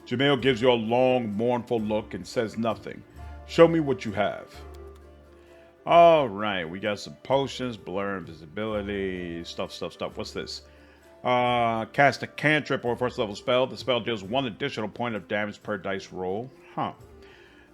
Jamil gives you a long, mournful look and says nothing. Show me what you have. All right, we got some potions, blur invisibility, stuff. What's this? Cast a cantrip or first level spell. The spell deals 1 additional point of damage per dice roll.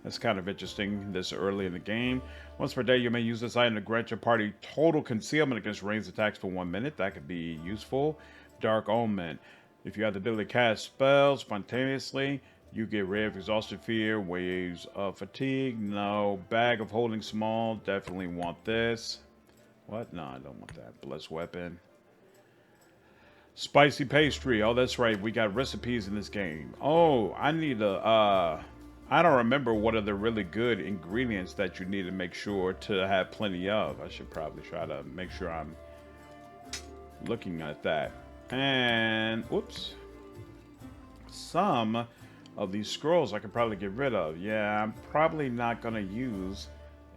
That's kind of interesting this early in the game. Once per day, you may use this item to grant your party total concealment against ranged attacks for 1 minute. That could be useful. Dark Omen. If you have the ability to cast spells spontaneously, you get rid of exhaustion, fear, waves of fatigue. No. Bag of holding small. Definitely want this. What? No, I don't want that. Blessed weapon. Spicy pastry. Oh, that's right. We got recipes in this game. Oh, I need a, I don't remember what are the really good ingredients that you need to make sure to have plenty of. I should probably try to make sure I'm looking at that. And, whoops. Some of these scrolls I could probably get rid of. Yeah, I'm probably not going to use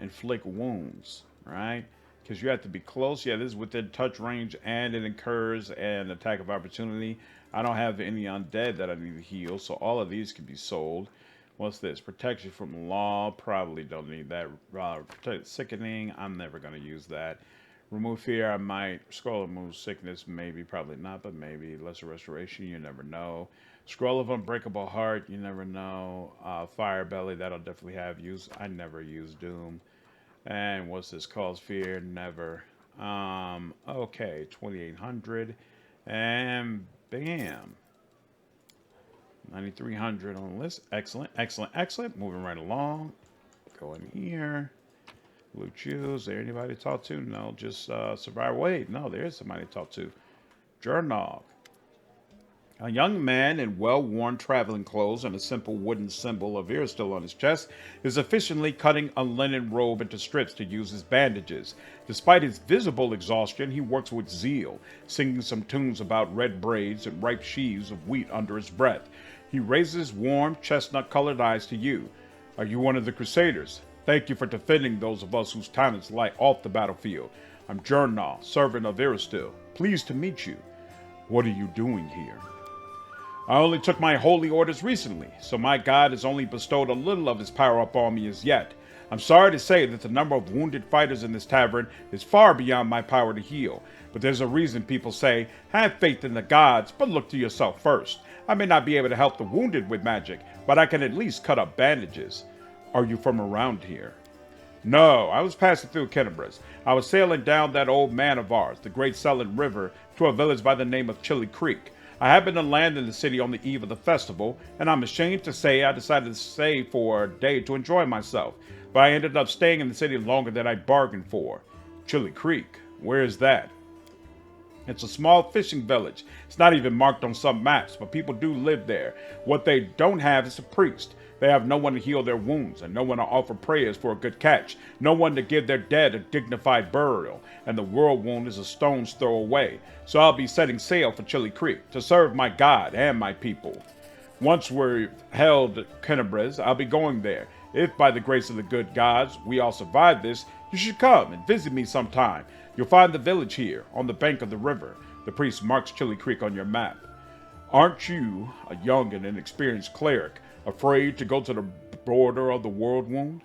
inflict wounds, right? Because you have to be close. Yeah, this is within touch range, and it incurs an attack of opportunity. I don't have any undead that I need to heal, so all of these can be sold. What's this? Protection from law. Probably don't need that. Sickening. I'm never going to use that. Remove fear. I might. Scroll remove sickness. Maybe. Probably not, but maybe. Lesser restoration. You never know. Scroll of unbreakable heart. You never know. Fire belly. That'll definitely have use. I never use doom. And what's this? Cause fear? Never. Okay, 2,800. And bam. 9,300 on the list. Excellent, excellent, excellent. Moving right along. Go in here. Blue Chews. Is there anybody to talk to? No, just Survivor. Wait, no, there is somebody to talk to. Jernaugh. A young man in well-worn traveling clothes and a simple wooden symbol of Irabeth on his chest is efficiently cutting a linen robe into strips to use as bandages. Despite his visible exhaustion, he works with zeal, singing some tunes about red braids and ripe sheaves of wheat under his breath. He raises warm, chestnut-colored eyes to you. Are you one of the Crusaders? Thank you for defending those of us whose talents lie off the battlefield. I'm Jernaugh, servant of Irabeth. Pleased to meet you. What are you doing here? I only took my holy orders recently, so my God has only bestowed a little of his power upon me as yet. I'm sorry to say that the number of wounded fighters in this tavern is far beyond my power to heal, but there's a reason people say, have faith in the gods, but look to yourself first. I may not be able to help the wounded with magic, but I can at least cut up bandages. Are you from around here? No, I was passing through Indarah. I was sailing down that old man of ours, the Great Sullen River, to a village by the name of Chili Creek. I happened to land in the city on the eve of the festival, and I'm ashamed to say I decided to stay for a day to enjoy myself, but I ended up staying in the city longer than I bargained for. Chili Creek, where is that? It's a small fishing village. It's not even marked on some maps, but people do live there. What they don't have is a priest. They have no one to heal their wounds, and no one to offer prayers for a good catch, no one to give their dead a dignified burial, and the world wound is a stone's throw away. So I'll be setting sail for Chili Creek to serve my God and my people. Once we're held at Indarah, I'll be going there. If by the grace of the good gods we all survive this, you should come and visit me sometime. You'll find the village here, on the bank of the river. The priest marks Chili Creek on your map. Aren't you, a young and inexperienced cleric, afraid to go to the border of the world wound?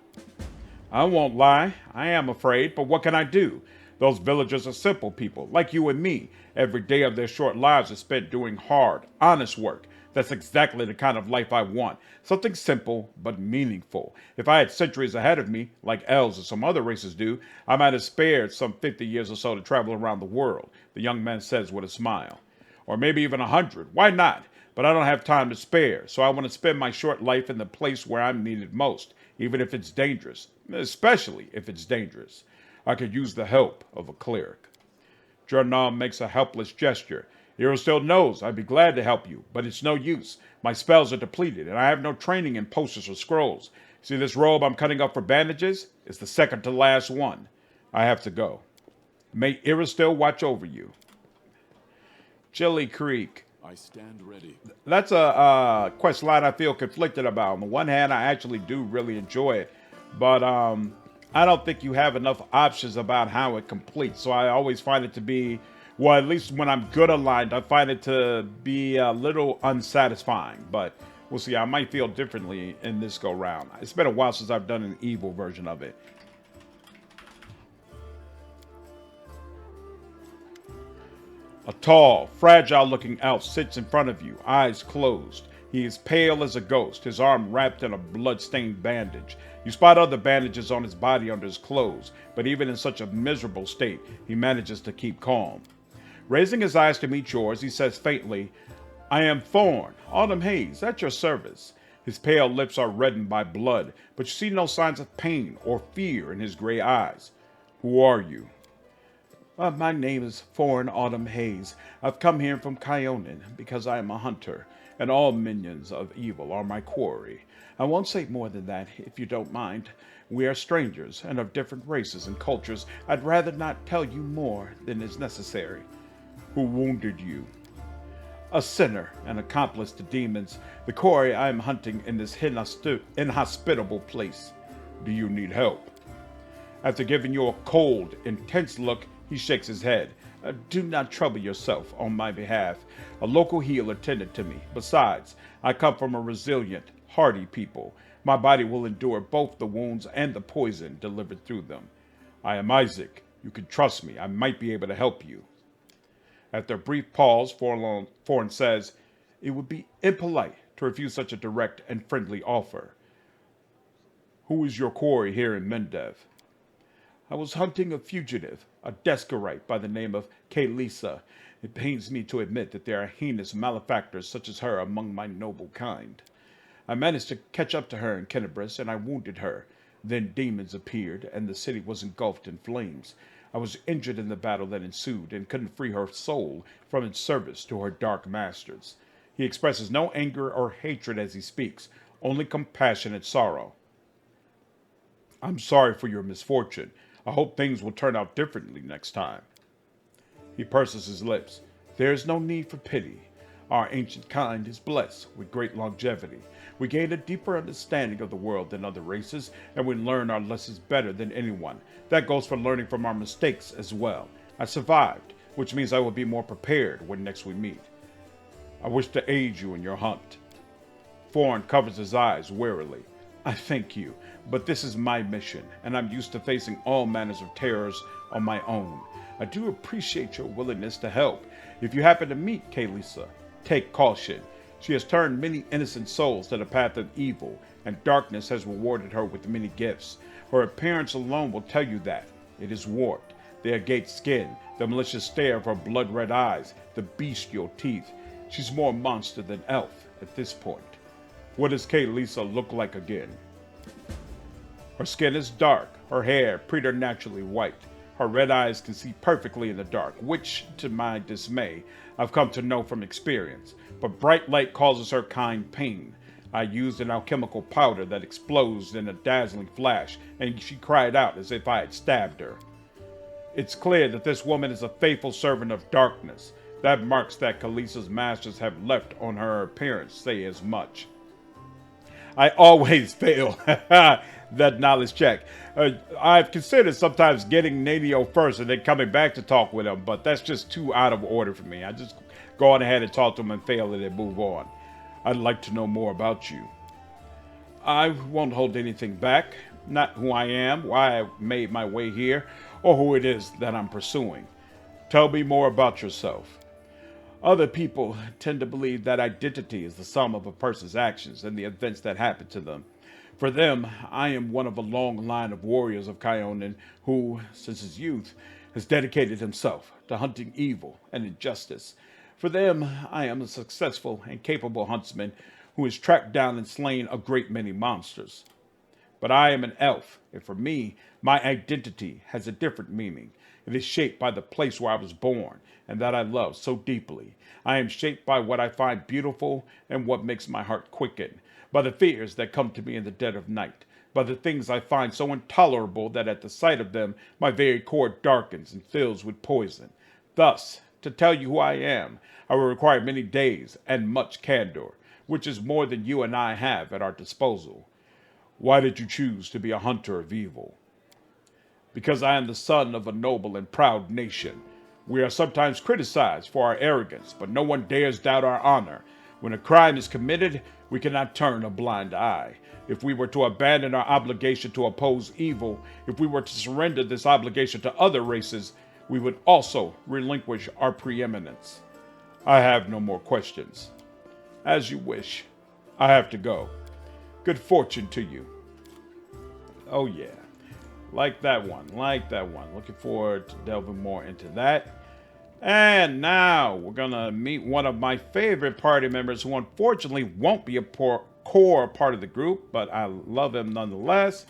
I won't lie, I am afraid, but what can I do? Those villagers are simple people, like you and me. Every day of their short lives is spent doing hard, honest work. That's exactly the kind of life I want. Something simple, but meaningful. If I had centuries ahead of me, like elves or some other races do, I might have spared some 50 years or so to travel around the world, the young man says with a smile. Or maybe even 100. Why not? But I don't have time to spare, so I want to spend my short life in the place where I'm needed most, even if it's dangerous, especially if it's dangerous. I could use the help of a cleric. Jernaugh makes a helpless gesture. Hero still knows I'd be glad to help you, but it's no use. My spells are depleted, and I have no training in potions or scrolls. See this robe I'm cutting up for bandages? It's the second to last one. I have to go. May Irabeth watch over you. Chili Creek. I stand ready. That's a quest line I feel conflicted about. On the one hand, I actually do really enjoy it, but I don't think you have enough options about how it completes. So I always find it to be, well, at least when I'm good aligned, I find it to be a little unsatisfying. But we'll see. I might feel differently in this go round. It's been a while since I've done an evil version of it. A tall, fragile-looking elf sits in front of you, eyes closed. He is pale as a ghost, his arm wrapped in a blood-stained bandage. You spot other bandages on his body under his clothes, but even in such a miserable state, he manages to keep calm. Raising his eyes to meet yours, he says faintly, I am Thorn, Autumn Haze, at your service. His pale lips are reddened by blood, but you see no signs of pain or fear in his gray eyes. Who are you? My name is Foreign Autumn Haze. I've come here from Kyonin because I am a hunter, and all minions of evil are my quarry. I won't say more than that, if you don't mind. We are strangers, and of different races and cultures. I'd rather not tell you more than is necessary. Who wounded you? A sinner, an accomplice to demons. The quarry I am hunting in this inhospitable place. Do you need help? After giving you a cold, intense look, he shakes his head. Do not trouble yourself on my behalf. A local healer tended to me. Besides, I come from a resilient, hardy people. My body will endure both the wounds and the poison delivered through them. I am Isaac. You can trust me. I might be able to help you. After a brief pause, Foreign says, it would be impolite to refuse such a direct and friendly offer. Who is your quarry here in Mendev? I was hunting a fugitive, a Descarite by the name of Camellia. It pains me to admit that there are heinous malefactors such as her among my noble kind. I managed to catch up to her in Kennebrus, and I wounded her. Then demons appeared, and the city was engulfed in flames. I was injured in the battle that ensued, and couldn't free her soul from its service to her dark masters. He expresses no anger or hatred as he speaks, only compassion and sorrow. I'm sorry for your misfortune. I hope things will turn out differently next time. He purses his lips. There is no need for pity. Our ancient kind is blessed with great longevity. We gain a deeper understanding of the world than other races, and we learn our lessons better than anyone. That goes for learning from our mistakes as well. I survived, which means I will be more prepared when next we meet. I wish to aid you in your hunt. Thorn covers his eyes wearily. I thank you, but this is my mission, and I'm used to facing all manners of terrors on my own. I do appreciate your willingness to help. If you happen to meet Camellia, take caution. She has turned many innocent souls to the path of evil, and darkness has rewarded her with many gifts. Her appearance alone will tell you that. It is warped, the agate skin, the malicious stare of her blood-red eyes, the bestial teeth. She's more monster than elf at this point. What does Camellia look like again? Her skin is dark, her hair preternaturally white. Her red eyes can see perfectly in the dark, which, to my dismay, I've come to know from experience. But bright light causes her kind pain. I used an alchemical powder that explodes in a dazzling flash, and she cried out as if I had stabbed her. It's clear that this woman is a faithful servant of darkness. That marks that Camellia's masters have left on her appearance say as much. I always fail that knowledge check. I've considered sometimes getting Nanio first and then coming back to talk with him, but that's just too out of order for me. I just go on ahead and talk to him and fail and then move on. I'd like to know more about you. I won't hold anything back. Not who I am, why I made my way here, or who it is that I'm pursuing. Tell me more about yourself. Other people tend to believe that identity is the sum of a person's actions and the events that happen to them. For them, I am one of a long line of warriors of Kyonin who, since his youth, has dedicated himself to hunting evil and injustice. For them, I am a successful and capable huntsman who has tracked down and slain a great many monsters. But I am an elf, and for me, my identity has a different meaning. It is shaped by the place where I was born, and that I love so deeply. I am shaped by what I find beautiful and what makes my heart quicken, by the fears that come to me in the dead of night, by the things I find so intolerable that at the sight of them my very core darkens and fills with poison. Thus, to tell you who I am, I will require many days and much candor, which is more than you and I have at our disposal. Why did you choose to be a hunter of evil? Because I am the son of a noble and proud nation. We are sometimes criticized for our arrogance, but no one dares doubt our honor. When a crime is committed, we cannot turn a blind eye. If we were to abandon our obligation to oppose evil, if we were to surrender this obligation to other races, we would also relinquish our preeminence. I have no more questions. As you wish. I have to go. Good fortune to you. Oh yeah. Like that one. Looking forward to delving more into that. And now we're going to meet one of my favorite party members who unfortunately won't be a core part of the group, but I love him nonetheless.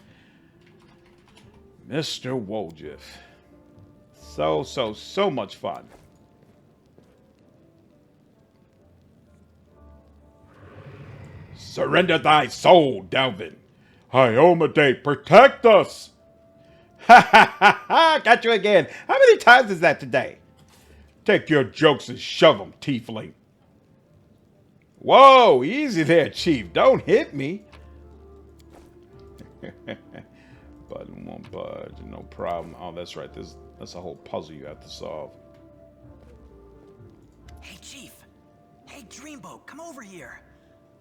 Mr. Woljif. So much fun. Surrender thy soul, Delvin. Hyomade, protect us! Ha ha ha ha! Got you again. How many times is that today? Take your jokes and shove them, tiefling. Whoa, easy there, Chief. Don't hit me. Button won't budge, no problem. Oh, that's right. That's a whole puzzle you have to solve. Hey, Chief. Hey, Dreamboat, come over here.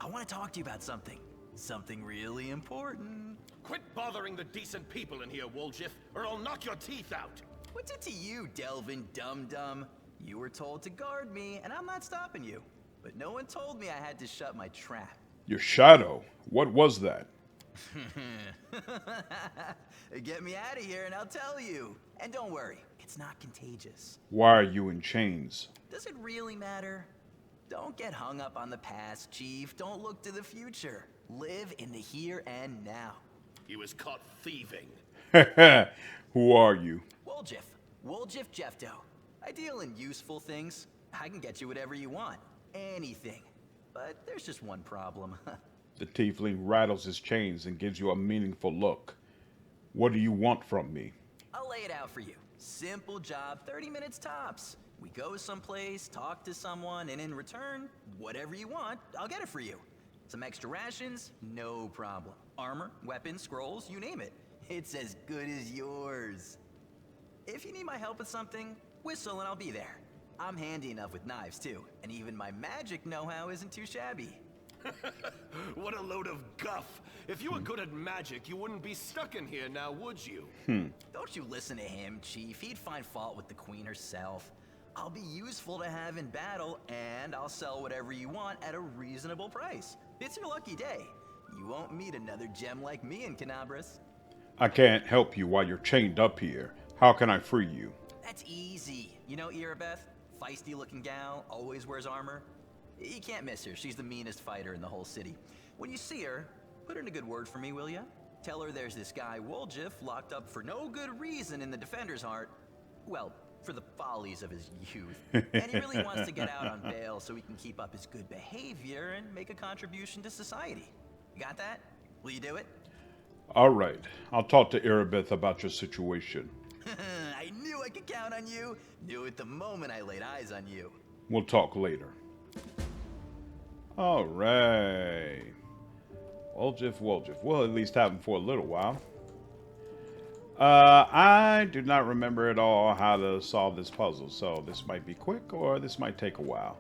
I want to talk to you about something. Something really important. Quit bothering the decent people in here, Woljif, or I'll knock your teeth out. What's it to you, Delvin Dum-Dum? You were told to guard me, and I'm not stopping you. But no one told me I had to shut my trap. Your shadow? What was that? Get me out of here and I'll tell you. And don't worry, it's not contagious. Why are you in chains? Does it really matter? Don't get hung up on the past, Chief. Don't look to the future. Live in the here and now. He was caught thieving. Who are you? Woljif. Woljif Jefto. I deal in useful things. I can get you whatever you want. Anything. But there's just one problem. The tiefling rattles his chains and gives you a meaningful look. What do you want from me? I'll lay it out for you. Simple job, 30 minutes tops. We go someplace, talk to someone, and in return, whatever you want, I'll get it for you. Some extra rations? No problem. Armor, weapons, scrolls, you name it. It's as good as yours. If you need my help with something, whistle and I'll be there. I'm handy enough with knives too, and even my magic know-how isn't too shabby. What a load of guff. If you were good at magic, you wouldn't be stuck in here now, would you? Don't you listen to him, Chief. He'd find fault with the Queen herself. I'll be useful to have in battle, and I'll sell whatever you want at a reasonable price. It's your lucky day. You won't meet another gem like me in Canabras. I can't help you while you're chained up here. How can I free you? That's easy. You know Irabeth? Feisty-looking gal, always wears armor. You can't miss her. She's the meanest fighter in the whole city. When you see her, put in a good word for me, will ya? Tell her there's this guy Woljif locked up for no good reason in the Defender's Heart. Well, for the follies of his youth. And he really wants to get out on bail so he can keep up his good behavior and make a contribution to society. You got that? Will you do it? All right. I'll talk to Irabeth about your situation. I knew I could count on you. Knew it the moment I laid eyes on you. We'll talk later. All right. Woljif. We'll at least have him for a little while. I do not remember at all how to solve this puzzle, so this might be quick or this might take a while.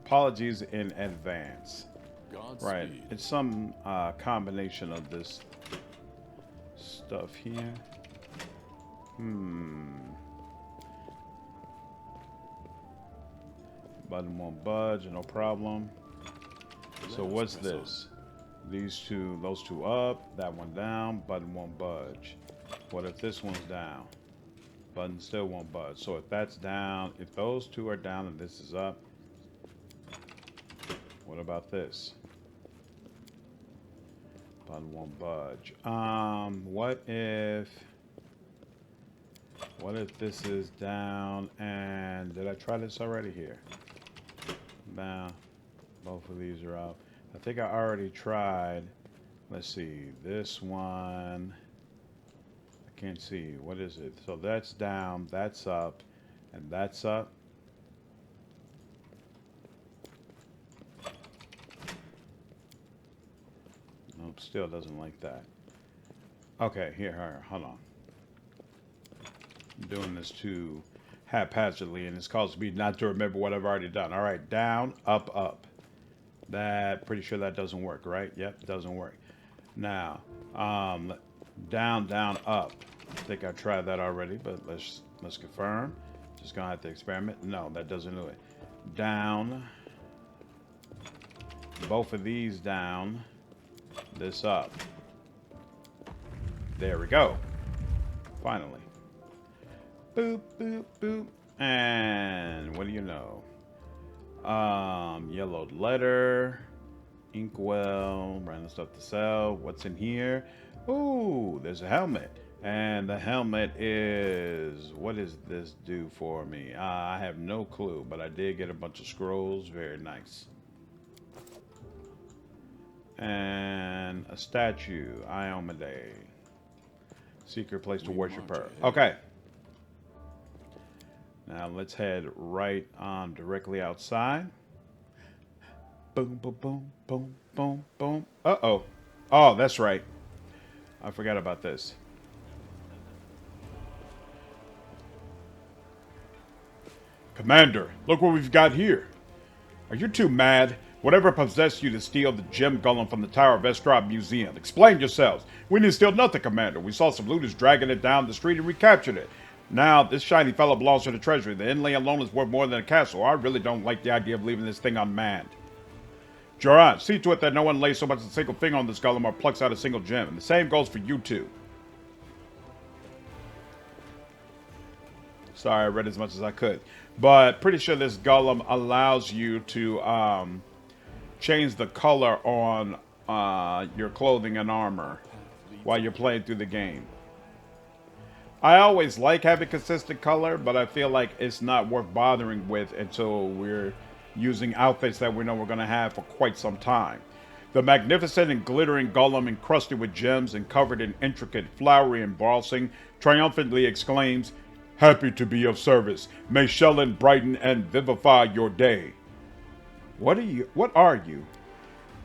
Apologies in advance. Godspeed. Right, it's some combination of this stuff here. Button won't budge, no problem. So what's this? These two, those two up, that one down, button won't budge. What if this one's down? Button still won't budge. So if that's down, if those two are down and this is up, what about this? Button won't budge. What if this is down and did I try this already here? Now, both of these are up. I think I already tried. Let's see, this one. I can't see. What is it? So that's down, that's up, and that's up. Nope, still doesn't like that. Okay, here, hold on. I'm doing this too haphazardly, and it's causing me not to remember what I've already done. All right, down, up, up. That, pretty sure that doesn't work, right? Yep, doesn't work. Now, down, down, up. I think I tried that already, but let's confirm. Just gonna have to experiment. No, that doesn't do it. Down. Both of these down. This up. There we go. Finally. Boop, boop, boop. And what do you know? Yellowed letter. Inkwell. Random stuff to sell. What's in here? Ooh, there's a helmet. And the helmet is... What does this do for me? I have no clue, but I did get a bunch of scrolls. Very nice. And a statue. Iomade. Secret place to worship her. Okay. Now let's head right on directly outside. Boom, boom, boom, boom, boom, boom. Uh-oh. Oh, that's right. I forgot about this. Commander, look what we've got here. Are you too mad? Whatever possessed you to steal the gem golem from the Tower of Estrad Museum? Explain yourselves. We didn't steal nothing, Commander. We saw some looters dragging it down the street and recaptured it. Now, this shiny fellow belongs to the treasury. The inlay alone is worth more than a castle. I really don't like the idea of leaving this thing unmanned. Joran, see to it that no one lays so much as a single finger on this golem or plucks out a single gem. And the same goes for you two. Sorry, I read as much as I could. But pretty sure this golem allows you to change the color on your clothing and armor while you're playing through the game. I always like having consistent color, but I feel like it's not worth bothering with until we're using outfits that we know we're going to have for quite some time. The magnificent and glittering golem, encrusted with gems and covered in intricate flowery embossing, triumphantly exclaims, "Happy to be of service. May Shelyn brighten and vivify your day." What are you?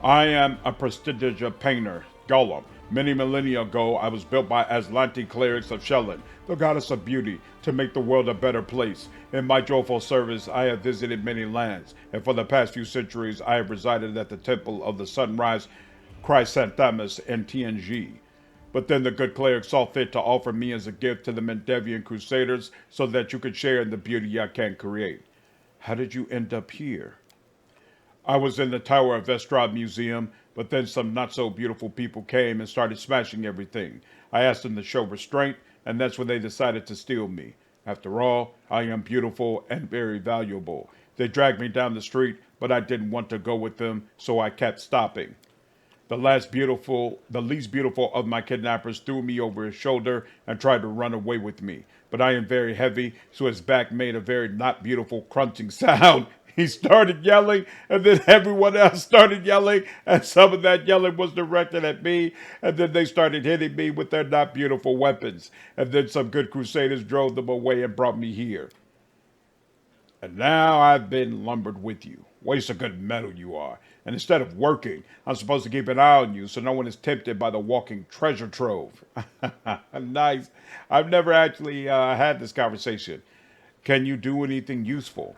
I am a prestigious painter, Golem. Many millennia ago, I was built by Aslanti clerics of Shelyn, the goddess of beauty, to make the world a better place. In my joyful service, I have visited many lands, and for the past few centuries, I have resided at the Temple of the Sunrise Chrysanthemus in TNG. But then the good cleric saw fit to offer me as a gift to the Mendevian Crusaders so that you could share in the beauty I can create. How did you end up here? I was in the Tower of Vestrad Museum, but then some not-so-beautiful people came and started smashing everything. I asked them to show restraint, and that's when they decided to steal me. After all, I am beautiful and very valuable. They dragged me down the street, but I didn't want to go with them, so I kept stopping. The least beautiful of my kidnappers threw me over his shoulder and tried to run away with me. But I am very heavy, so his back made a very not beautiful crunching sound. He started yelling, and then everyone else started yelling, and some of that yelling was directed at me, and then they started hitting me with their not beautiful weapons. And then some good crusaders drove them away and brought me here. And now I've been lumbered with you. Waste of good metal you are. And instead of working, I'm supposed to keep an eye on you so no one is tempted by the walking treasure trove. Nice. I've never actually had this conversation. Can you do anything useful?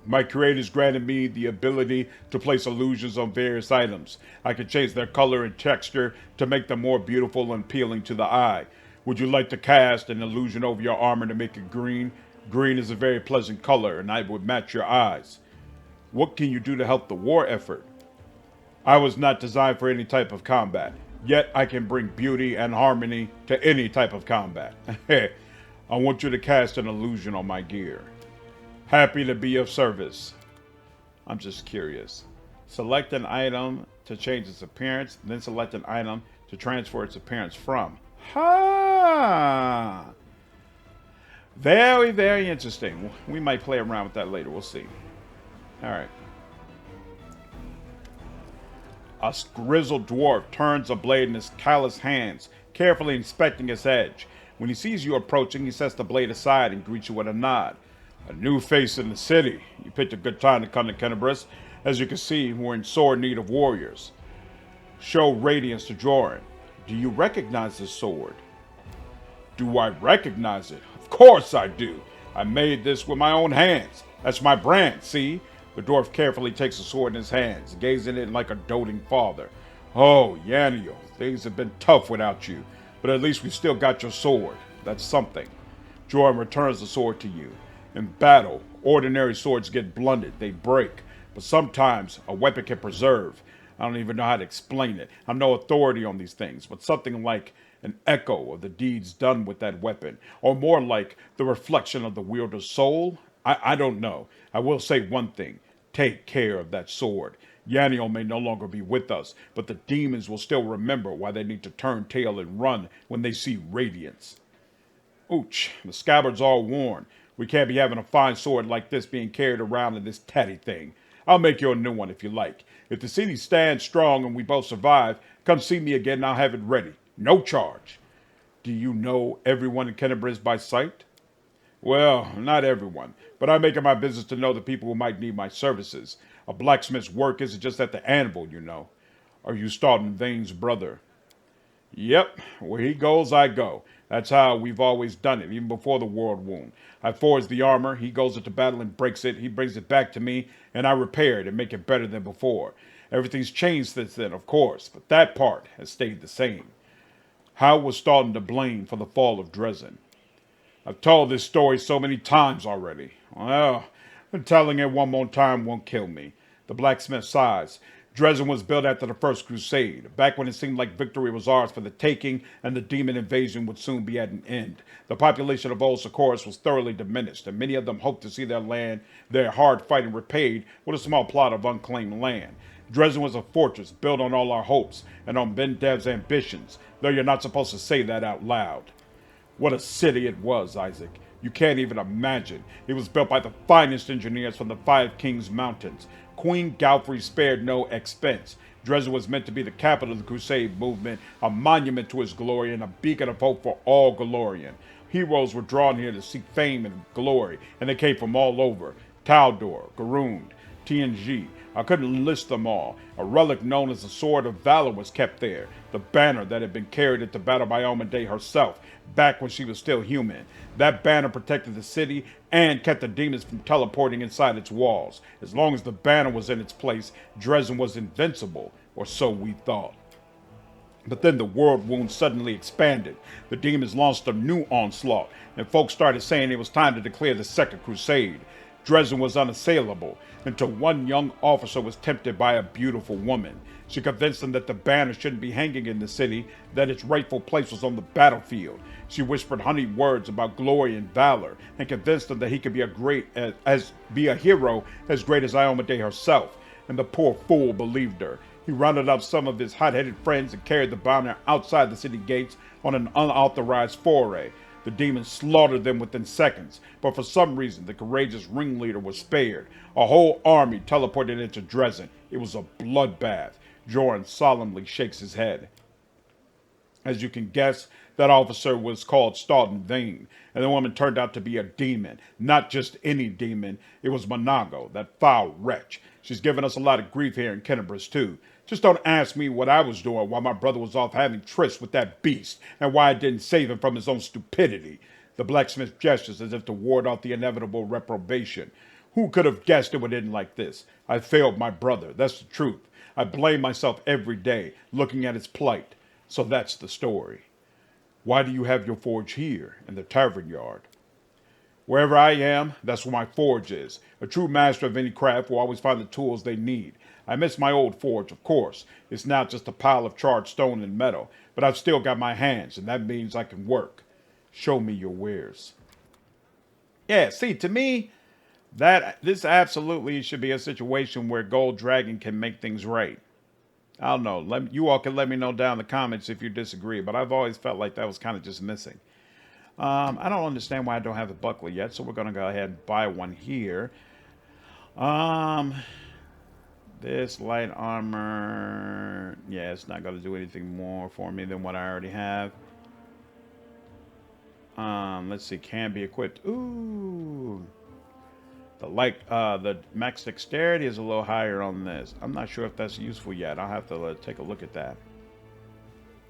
My creators granted me the ability to place illusions on various items. I can change their color and texture to make them more beautiful and appealing to the eye. Would you like to cast an illusion over your armor to make it green? Green is a very pleasant color, and it would match your eyes. What can you do to help the war effort? I was not designed for any type of combat, yet I can bring beauty and harmony to any type of combat. I want you to cast an illusion on my gear. Happy to be of service. I'm just curious. Select an item to change its appearance, then select an item to transfer its appearance from. Ha! Very, very interesting. We might play around with that later. We'll see. Alright. A grizzled dwarf turns a blade in his callous hands, carefully inspecting its edge. When he sees you approaching, he sets the blade aside and greets you with a nod. A new face in the city. You picked a good time to come to Kenebris. As you can see, we're in sore need of warriors. Show radiance to Joran. Do you recognize this sword? Do I recognize it? Of course I do. I made this with my own hands. That's my brand, see? The dwarf carefully takes the sword in his hands, gazing at it like a doting father. Oh, Jernaugh, things have been tough without you, but at least we still got your sword. That's something. Joran returns the sword to you. In battle, ordinary swords get blunted, they break, but sometimes a weapon can preserve. I don't even know how to explain it. I'm no authority on these things, but something like an echo of the deeds done with that weapon, or more like the reflection of the wielder's soul. I don't know. I will say one thing. Take care of that sword. Jernaugh may no longer be with us, but the demons will still remember why they need to turn tail and run when they see radiance. Ouch, the scabbard's all worn. We can't be having a fine sword like this being carried around in this tatty thing. I'll make you a new one if you like. If the city stands strong and we both survive, come see me again and I'll have it ready. No charge. Do you know everyone in Kenebris by sight? Well, not everyone, but I make it my business to know the people who might need my services. A blacksmith's work isn't just at the anvil, you know. Are you Staunton Vane's brother? Yep, where he goes, I go. That's how we've always done it, even before the world wound. I forge the armor, he goes into battle and breaks it, he brings it back to me, and I repair it and make it better than before. Everything's changed since then, of course, but that part has stayed the same. How was Staunton to blame for the fall of Dresden? I've told this story so many times already. Well, telling it one more time won't kill me. The blacksmith sighs. Dresden was built after the First Crusade, back when it seemed like victory was ours for the taking and the demon invasion would soon be at an end. The population of Old Socorus was thoroughly diminished, and many of them hoped to see their hard fighting repaid with a small plot of unclaimed land. Dresden was a fortress built on all our hopes and on Ben Dev's ambitions, though you're not supposed to say that out loud. What a city it was, Isaac. You can't even imagine. It was built by the finest engineers from the Five Kings Mountains. Queen Galfrey spared no expense. Dresden was meant to be the capital of the Crusade movement, a monument to its glory and a beacon of hope for all Golorian. Heroes were drawn here to seek fame and glory, and they came from all over. Taldor, Garund, TNG. I couldn't list them all. A relic known as the Sword of Valor was kept there, the banner that had been carried into battle by Almade herself, back when she was still human. That banner protected the city and kept the demons from teleporting inside its walls. As long as the banner was in its place, Dresden was invincible, or so we thought. But then the world wound suddenly expanded. The demons launched a new onslaught, and folks started saying it was time to declare the Second Crusade. Dresden was unassailable until one young officer was tempted by a beautiful woman. She convinced him that the banner shouldn't be hanging in the city, that its rightful place was on the battlefield. She whispered honeyed words about glory and valor, and convinced him that he could be a hero as great as Iomedae herself. And the poor fool believed her. He rounded up some of his hot-headed friends and carried the banner outside the city gates on an unauthorized foray. The demons slaughtered them within seconds, but for some reason the courageous ringleader was spared. A whole army teleported into Dresden. It was a bloodbath. Joran solemnly shakes his head. As you can guess, that officer was called Staunton Vane, and the woman turned out to be a demon. Not just any demon, it was Monago, that foul wretch. She's given us a lot of grief here in Kennebrus too. Just don't ask me what I was doing while my brother was off having trysts with that beast, and why I didn't save him from his own stupidity. The blacksmith gestures as if to ward off the inevitable reprobation. Who could have guessed it would end like this? I failed my brother, that's the truth. I blame myself every day, looking at his plight. So that's the story. Why do you have your forge here, in the tavern yard? Wherever I am, that's where my forge is. A true master of any craft will always find the tools they need. I miss my old forge, of course. It's now just a pile of charred stone and metal, but I've still got my hands, and that means I can work. Show me your wares. Yeah, see, to me, this absolutely should be a situation where Gold Dragon can make things right. I don't know. You all can let me know down in the comments if you disagree, but I've always felt like that was kind of just missing. I don't understand why I don't have the buckler yet, so we're going to go ahead and buy one here. This light armor, yeah, it's not going to do anything more for me than what I already have. Let's see, can be equipped. Ooh. The max dexterity is a little higher on this. I'm not sure if that's useful yet. I'll have to take a look at that.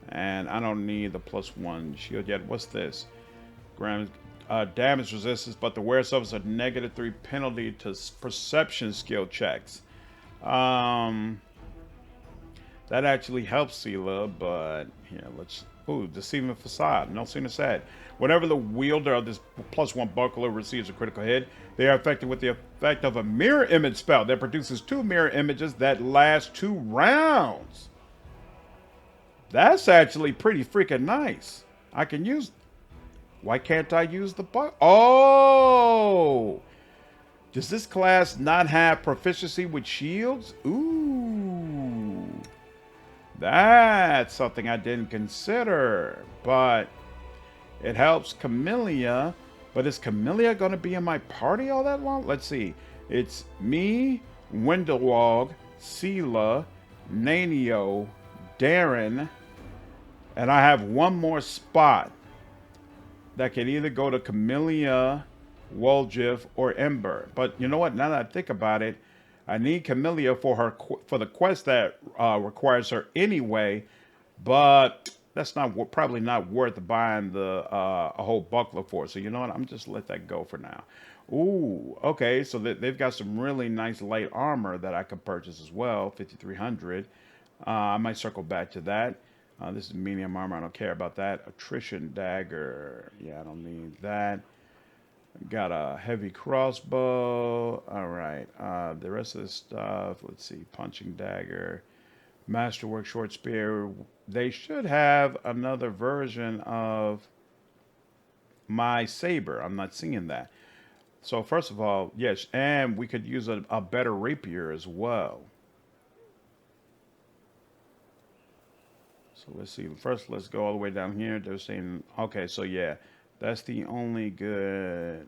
And I don't need the +1 shield yet. What's this? Gwerm, damage resistance, but the wearer suffers a -3 penalty to perception skill checks. That actually helps Seelah, but here, let's... Ooh, deceiving facade. No sooner said. Whenever the wielder of this +1 buckler receives a critical hit, they are affected with the effect of a mirror image spell that produces 2 mirror images that last 2 rounds. That's actually pretty freaking nice. I can use... Why can't I use the Oh! Does this class not have proficiency with shields? Ooh. That's something I didn't consider. But it helps Camellia. But is Camellia going to be in my party all that long? Let's see. It's me, Wenduag, Seelah, Nanio, Darren, and I have one more spot that can either go to Camellia, Woljif, or Ember. But you know what? Now that I think about it, I need Camellia for the quest that requires her anyway. But that's probably not worth buying a whole buckler for. So you know what? I'm just let that go for now. Ooh, okay. So they've got some really nice light armor that I could purchase as well. 5,300. I might circle back to that. This is medium armor. I don't care about that. Attrition dagger. Yeah, I don't need that. Got a heavy crossbow. All right. The rest of the stuff, let's see. Punching dagger, masterwork short spear. They should have another version of my saber. I'm not seeing that. So first of all, yes, and we could use a better rapier as well. So let's see. First, let's go all the way down here. They're saying, okay, so yeah, that's the only good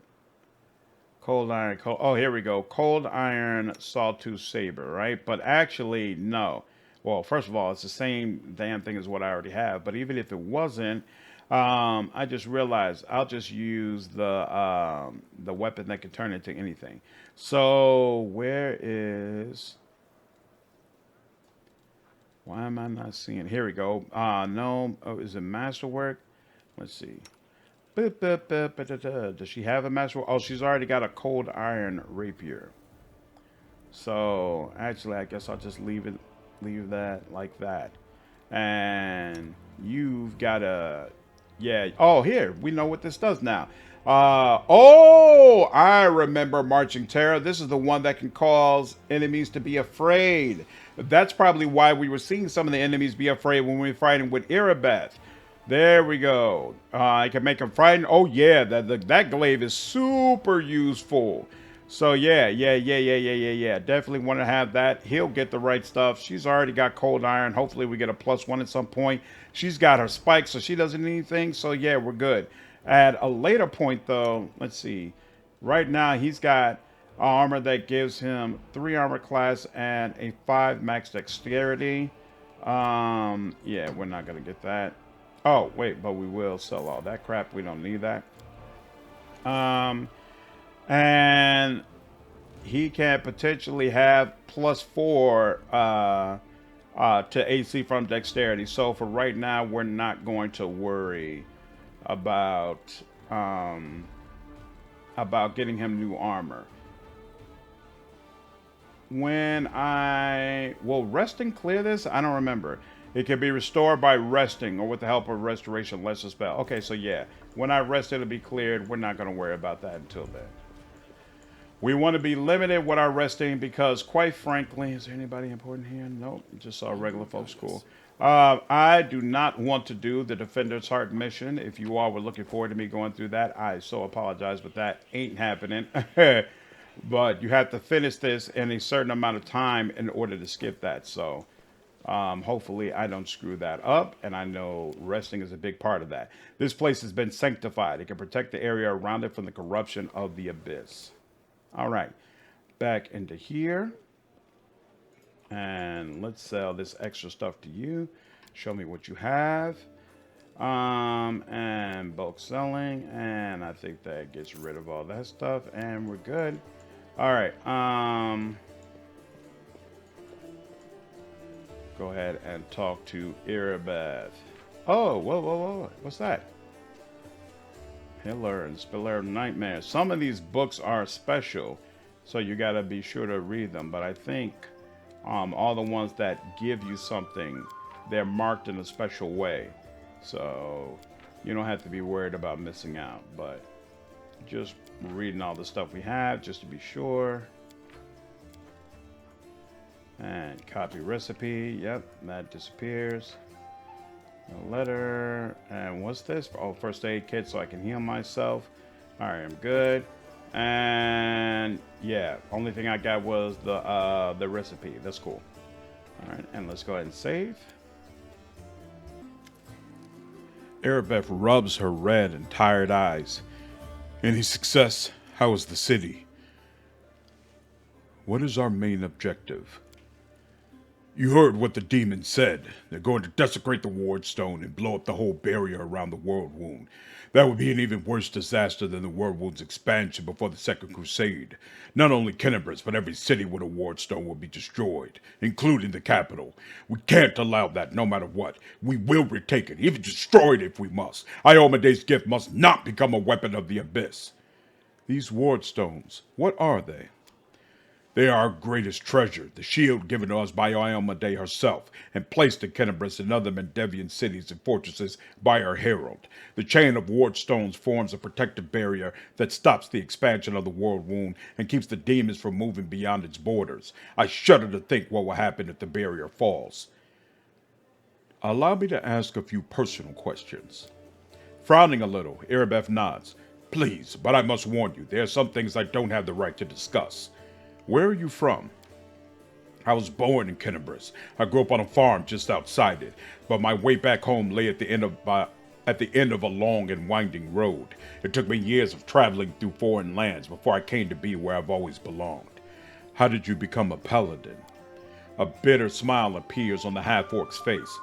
cold iron. Oh, here we go. Cold iron sawtooth saber, right? But actually, no. Well, first of all, it's the same damn thing as what I already have. But even if it wasn't, I just realized I'll just use the weapon that can turn into anything. So where is? Why am I not seeing? Here we go. No. Oh, is it masterwork? Let's see. Does she have a masterwork? Oh, she's already got a cold iron rapier. So actually, I guess I'll just leave that like that. And you've got a, yeah. Oh, here we know what this does now. Oh, I remember Marching Terror. This is the one that can cause enemies to be afraid. That's probably why we were seeing some of the enemies be afraid when we were fighting with Irabeth. There we go. I can make them frightened. Oh yeah, that glaive is super useful. So yeah. Definitely want to have that. He'll get the right stuff. She's already got cold iron. Hopefully we get a +1 at some point. She's got her spikes, so she doesn't need anything. So yeah, we're good. At a later point though, let's see. Right now he's got armor that gives him 3 armor class and a 5 max dexterity. Yeah, we're not gonna get that. Oh wait, but we will sell all that crap. We don't need that. And he can potentially have +4 to AC from dexterity. So for right now, we're not going to worry about getting him new armor. Will resting clear this? I don't remember. It can be restored by resting or with the help of restoration less a spell. Okay, so yeah, when I rest, it'll be cleared. We're not going to worry about that until then. We want to be limited with our resting because, quite frankly, is there anybody important here? Nope, just saw regular folks. Cool. I do not want to do the Defender's Heart mission. If you all were looking forward to me going through that, I so apologize, but that ain't happening. But you have to finish this in a certain amount of time in order to skip that. So hopefully I don't screw that up, and I know resting is a big part of that. This place has been sanctified. It can protect the area around it from the corruption of the abyss. All right, back into here. And let's sell this extra stuff to you. Show me what you have. And bulk selling. And I think that gets rid of all that stuff. And we're good. All right. Go ahead and talk to Irabeth. Oh, whoa. What's that? Hilor and Spiller Nightmare. Some of these books are special, so you got to be sure to read them. But I think all the ones that give you something, they're marked in a special way. So you don't have to be worried about missing out. But just reading all the stuff we have, just to be sure. And copy recipe. Yep, that disappears. A letter. And what's this? Oh, first aid kit so I can heal myself. All right, I'm good. And yeah, only thing I got was the recipe. That's cool. All right, and let's go ahead and save. Irabeth rubs her red and tired eyes. Any success? How is the city? What is our main objective? You heard what the demon said. They're going to desecrate the ward stone and blow up the whole barrier around the world wound. That would be an even worse disaster than the world wound's expansion before the Second Crusade. Not only Kennebrus, but every city with a ward stone will be destroyed, including the capital. We can't allow that no matter what. We will retake it, even destroy it if we must. Iomede's gift must not become a weapon of the abyss. These ward stones, what are they? They are our greatest treasure, the shield given to us by Iomedae herself, and placed in Kenabris and other Mendevian cities and fortresses by her herald. The chain of ward stones forms a protective barrier that stops the expansion of the world wound and keeps the demons from moving beyond its borders. I shudder to think what will happen if the barrier falls. Allow me to ask a few personal questions. Frowning a little, Irabeth nods. Please, but I must warn you, there are some things I don't have the right to discuss. Where are you from? I was born in Kenabris. I grew up on a farm just outside it, but my way back home lay at the end of a long and winding road. It took me years of traveling through foreign lands before I came to be where I've always belonged. How did you become a paladin? A bitter smile appears on the half-orc's face.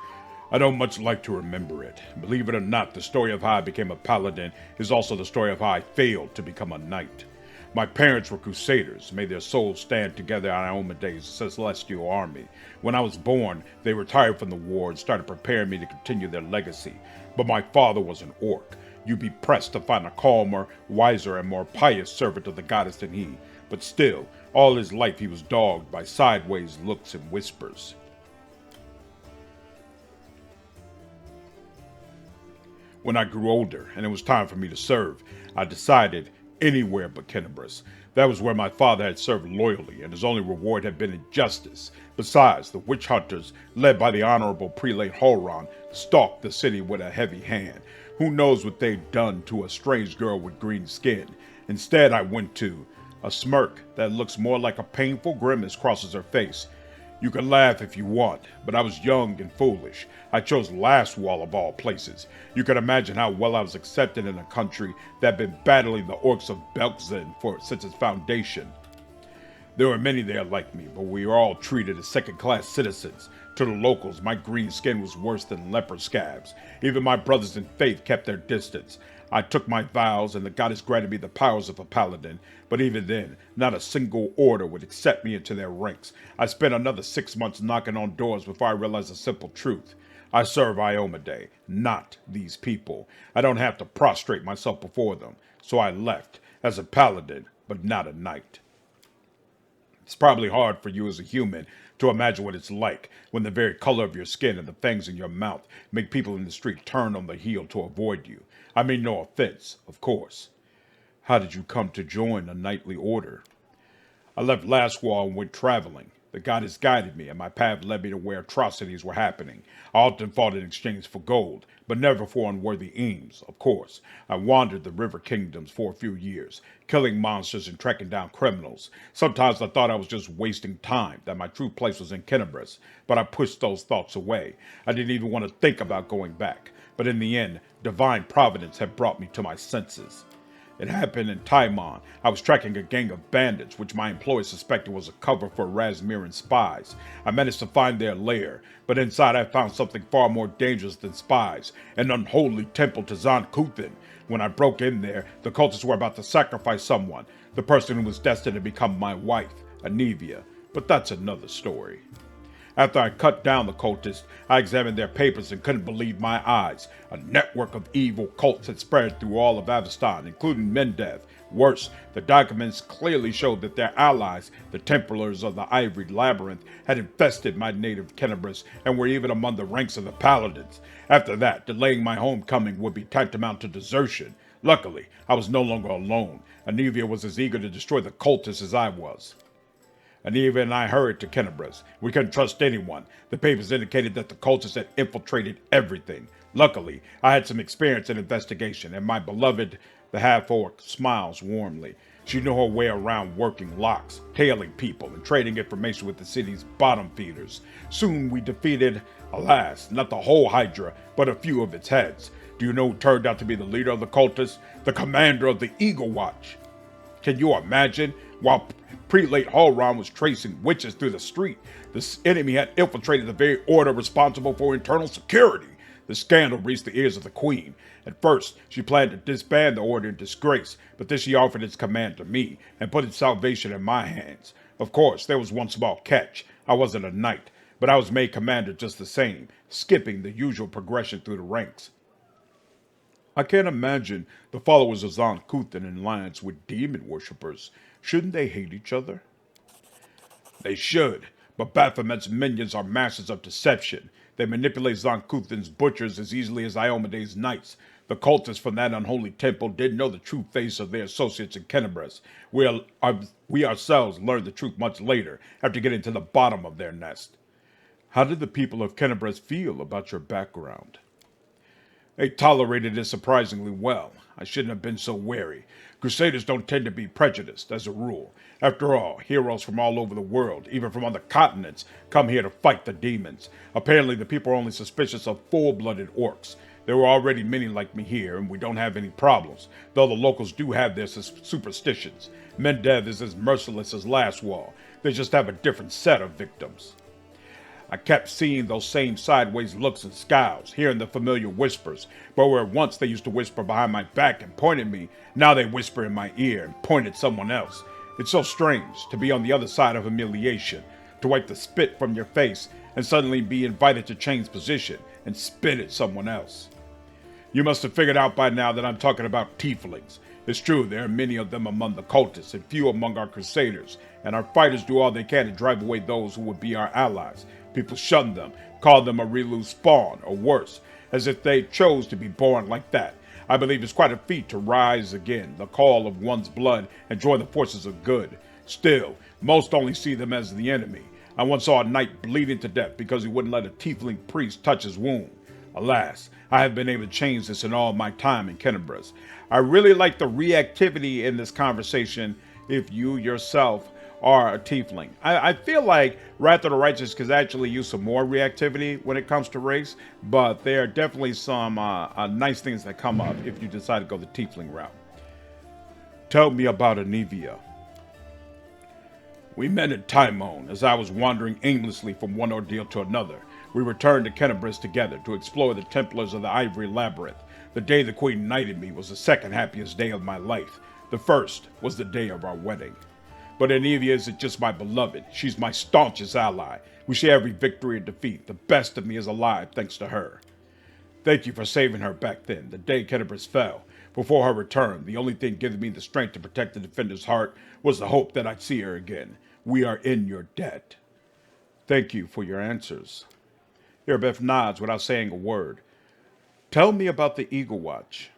I don't much like to remember it. Believe it or not, the story of how I became a paladin is also the story of how I failed to become a knight. My parents were crusaders, may their souls stand together on Iomedae's celestial army. When I was born, they retired from the war and started preparing me to continue their legacy. But my father was an orc. You'd be pressed to find a calmer, wiser, and more pious servant of the goddess than he. But still, all his life he was dogged by sideways looks and whispers. When I grew older and it was time for me to serve, I decided anywhere but Kenabris. That was where my father had served loyally, and his only reward had been injustice. Besides, the witch hunters, led by the honorable prelate Joran, stalked the city with a heavy hand. Who knows what they'd done to a strange girl with green skin? Instead, I went to... A smirk that looks more like a painful grimace crosses her face. You can laugh if you want, but I was young and foolish. I chose Lastwall of all places. You can imagine how well I was accepted in a country that had been battling the orcs of Belkzen since its foundation. There were many there like me, but we were all treated as second-class citizens. To the locals, my green skin was worse than leper scabs. Even my brothers in faith kept their distance. I took my vows, and the goddess granted me the powers of a paladin, but even then, not a single order would accept me into their ranks. I spent another 6 months knocking on doors before I realized the simple truth. I serve Iomedae, not these people. I don't have to prostrate myself before them, so I left, as a paladin, but not a knight. It's probably hard for you as a human to imagine what it's like when the very color of your skin and the fangs in your mouth make people in the street turn on the heel to avoid you. I mean no offense, of course. How did you come to join a knightly order? I left Lastwall and went traveling. The goddess guided me, and my path led me to where atrocities were happening. I often fought in exchange for gold, but never for unworthy aims, of course. I wandered the river kingdoms for a few years, killing monsters and tracking down criminals. Sometimes I thought I was just wasting time, that my true place was in Kenabris, but I pushed those thoughts away. I didn't even want to think about going back. But in the end, divine providence had brought me to my senses. It happened in Taimon. I was tracking a gang of bandits, which my employers suspected was a cover for Razmiran spies. I managed to find their lair, but inside I found something far more dangerous than spies, an unholy temple to Zan Kuthin. When I broke in there, the cultists were about to sacrifice someone, the person who was destined to become my wife, Anevia. But that's another story. After I cut down the cultists, I examined their papers and couldn't believe my eyes. A network of evil cults had spread through all of Avestan, including Mendev. Worse, the documents clearly showed that their allies, the Templars of the Ivory Labyrinth, had infested my native Kenabris and were even among the ranks of the Paladins. After that, delaying my homecoming would be tantamount to desertion. Luckily, I was no longer alone. Anevia was as eager to destroy the cultists as I was. Anevia and I hurried to Kenabris. We couldn't trust anyone. The papers indicated that the cultists had infiltrated everything. Luckily, I had some experience in investigation, and my beloved, the half-orc, smiles warmly. She knew her way around working locks, tailing people, and trading information with the city's bottom feeders. Soon we defeated, alas, not the whole Hydra, but a few of its heads. Do you know who turned out to be the leader of the cultists? The commander of the Eagle Watch. Can you imagine? While Prelate Joran was tracing witches through the street, the enemy had infiltrated the very order responsible for internal security. The scandal reached the ears of the Queen. At first, she planned to disband the order in disgrace, but then she offered its command to me and put its salvation in my hands. Of course, there was one small catch. I wasn't a knight, but I was made commander just the same, skipping the usual progression through the ranks. I can't imagine the followers of Zan Kuthin in alliance with demon worshippers. Shouldn't they hate each other? They should, but Baphomet's minions are masters of deception. They manipulate Zonkuthan's butchers as easily as Iomede's knights. The cultists from that unholy temple didn't know the true face of their associates in Kenebres. We ourselves learned the truth much later, after getting to the bottom of their nest. How did the people of Kenebres feel about your background? They tolerated it surprisingly well. I shouldn't have been so wary. Crusaders don't tend to be prejudiced, as a rule. After all, heroes from all over the world, even from other continents, come here to fight the demons. Apparently, the people are only suspicious of full-blooded orcs. There were already many like me here, and we don't have any problems, though the locals do have their superstitions. Mendev is as merciless as Last Wall. They just have a different set of victims. I kept seeing those same sideways looks and scowls, hearing the familiar whispers, but where once they used to whisper behind my back and point at me, now they whisper in my ear and point at someone else. It's so strange to be on the other side of humiliation, to wipe the spit from your face and suddenly be invited to change position and spit at someone else. You must have figured out by now that I'm talking about tieflings. It's true, there are many of them among the cultists and few among our crusaders, and our fighters do all they can to drive away those who would be our allies. People shun them, call them a Relu spawn, or worse, as if they chose to be born like that. I believe it's quite a feat to rise again, the call of one's blood, and join the forces of good. Still, most only see them as the enemy. I once saw a knight bleeding to death because he wouldn't let a tiefling priest touch his wound. Alas, I have been able to change this in all my time in Kenebres. I really like the reactivity in this conversation if you yourself are a tiefling. I feel like Wrath of the Righteous could actually use some more reactivity when it comes to race, but there are definitely some nice things that come up if you decide to go the tiefling route. Tell me about Anevia. We met at Timon as I was wandering aimlessly from one ordeal to another. We returned to Kenebres together to explore the Templars of the Ivory Labyrinth. The day the Queen knighted me was the second happiest day of my life. The first was the day of our wedding. But Anevia isn't just my beloved. She's my staunchest ally. We share every victory and defeat. The best of me is alive thanks to her. Thank you for saving her back then, the day Kenebres fell. Before her return, the only thing giving me the strength to protect the defender's heart was the hope that I'd see her again. We are in your debt. Thank you for your answers. Irabeth nods without saying a word. Tell me about the Eagle Watch.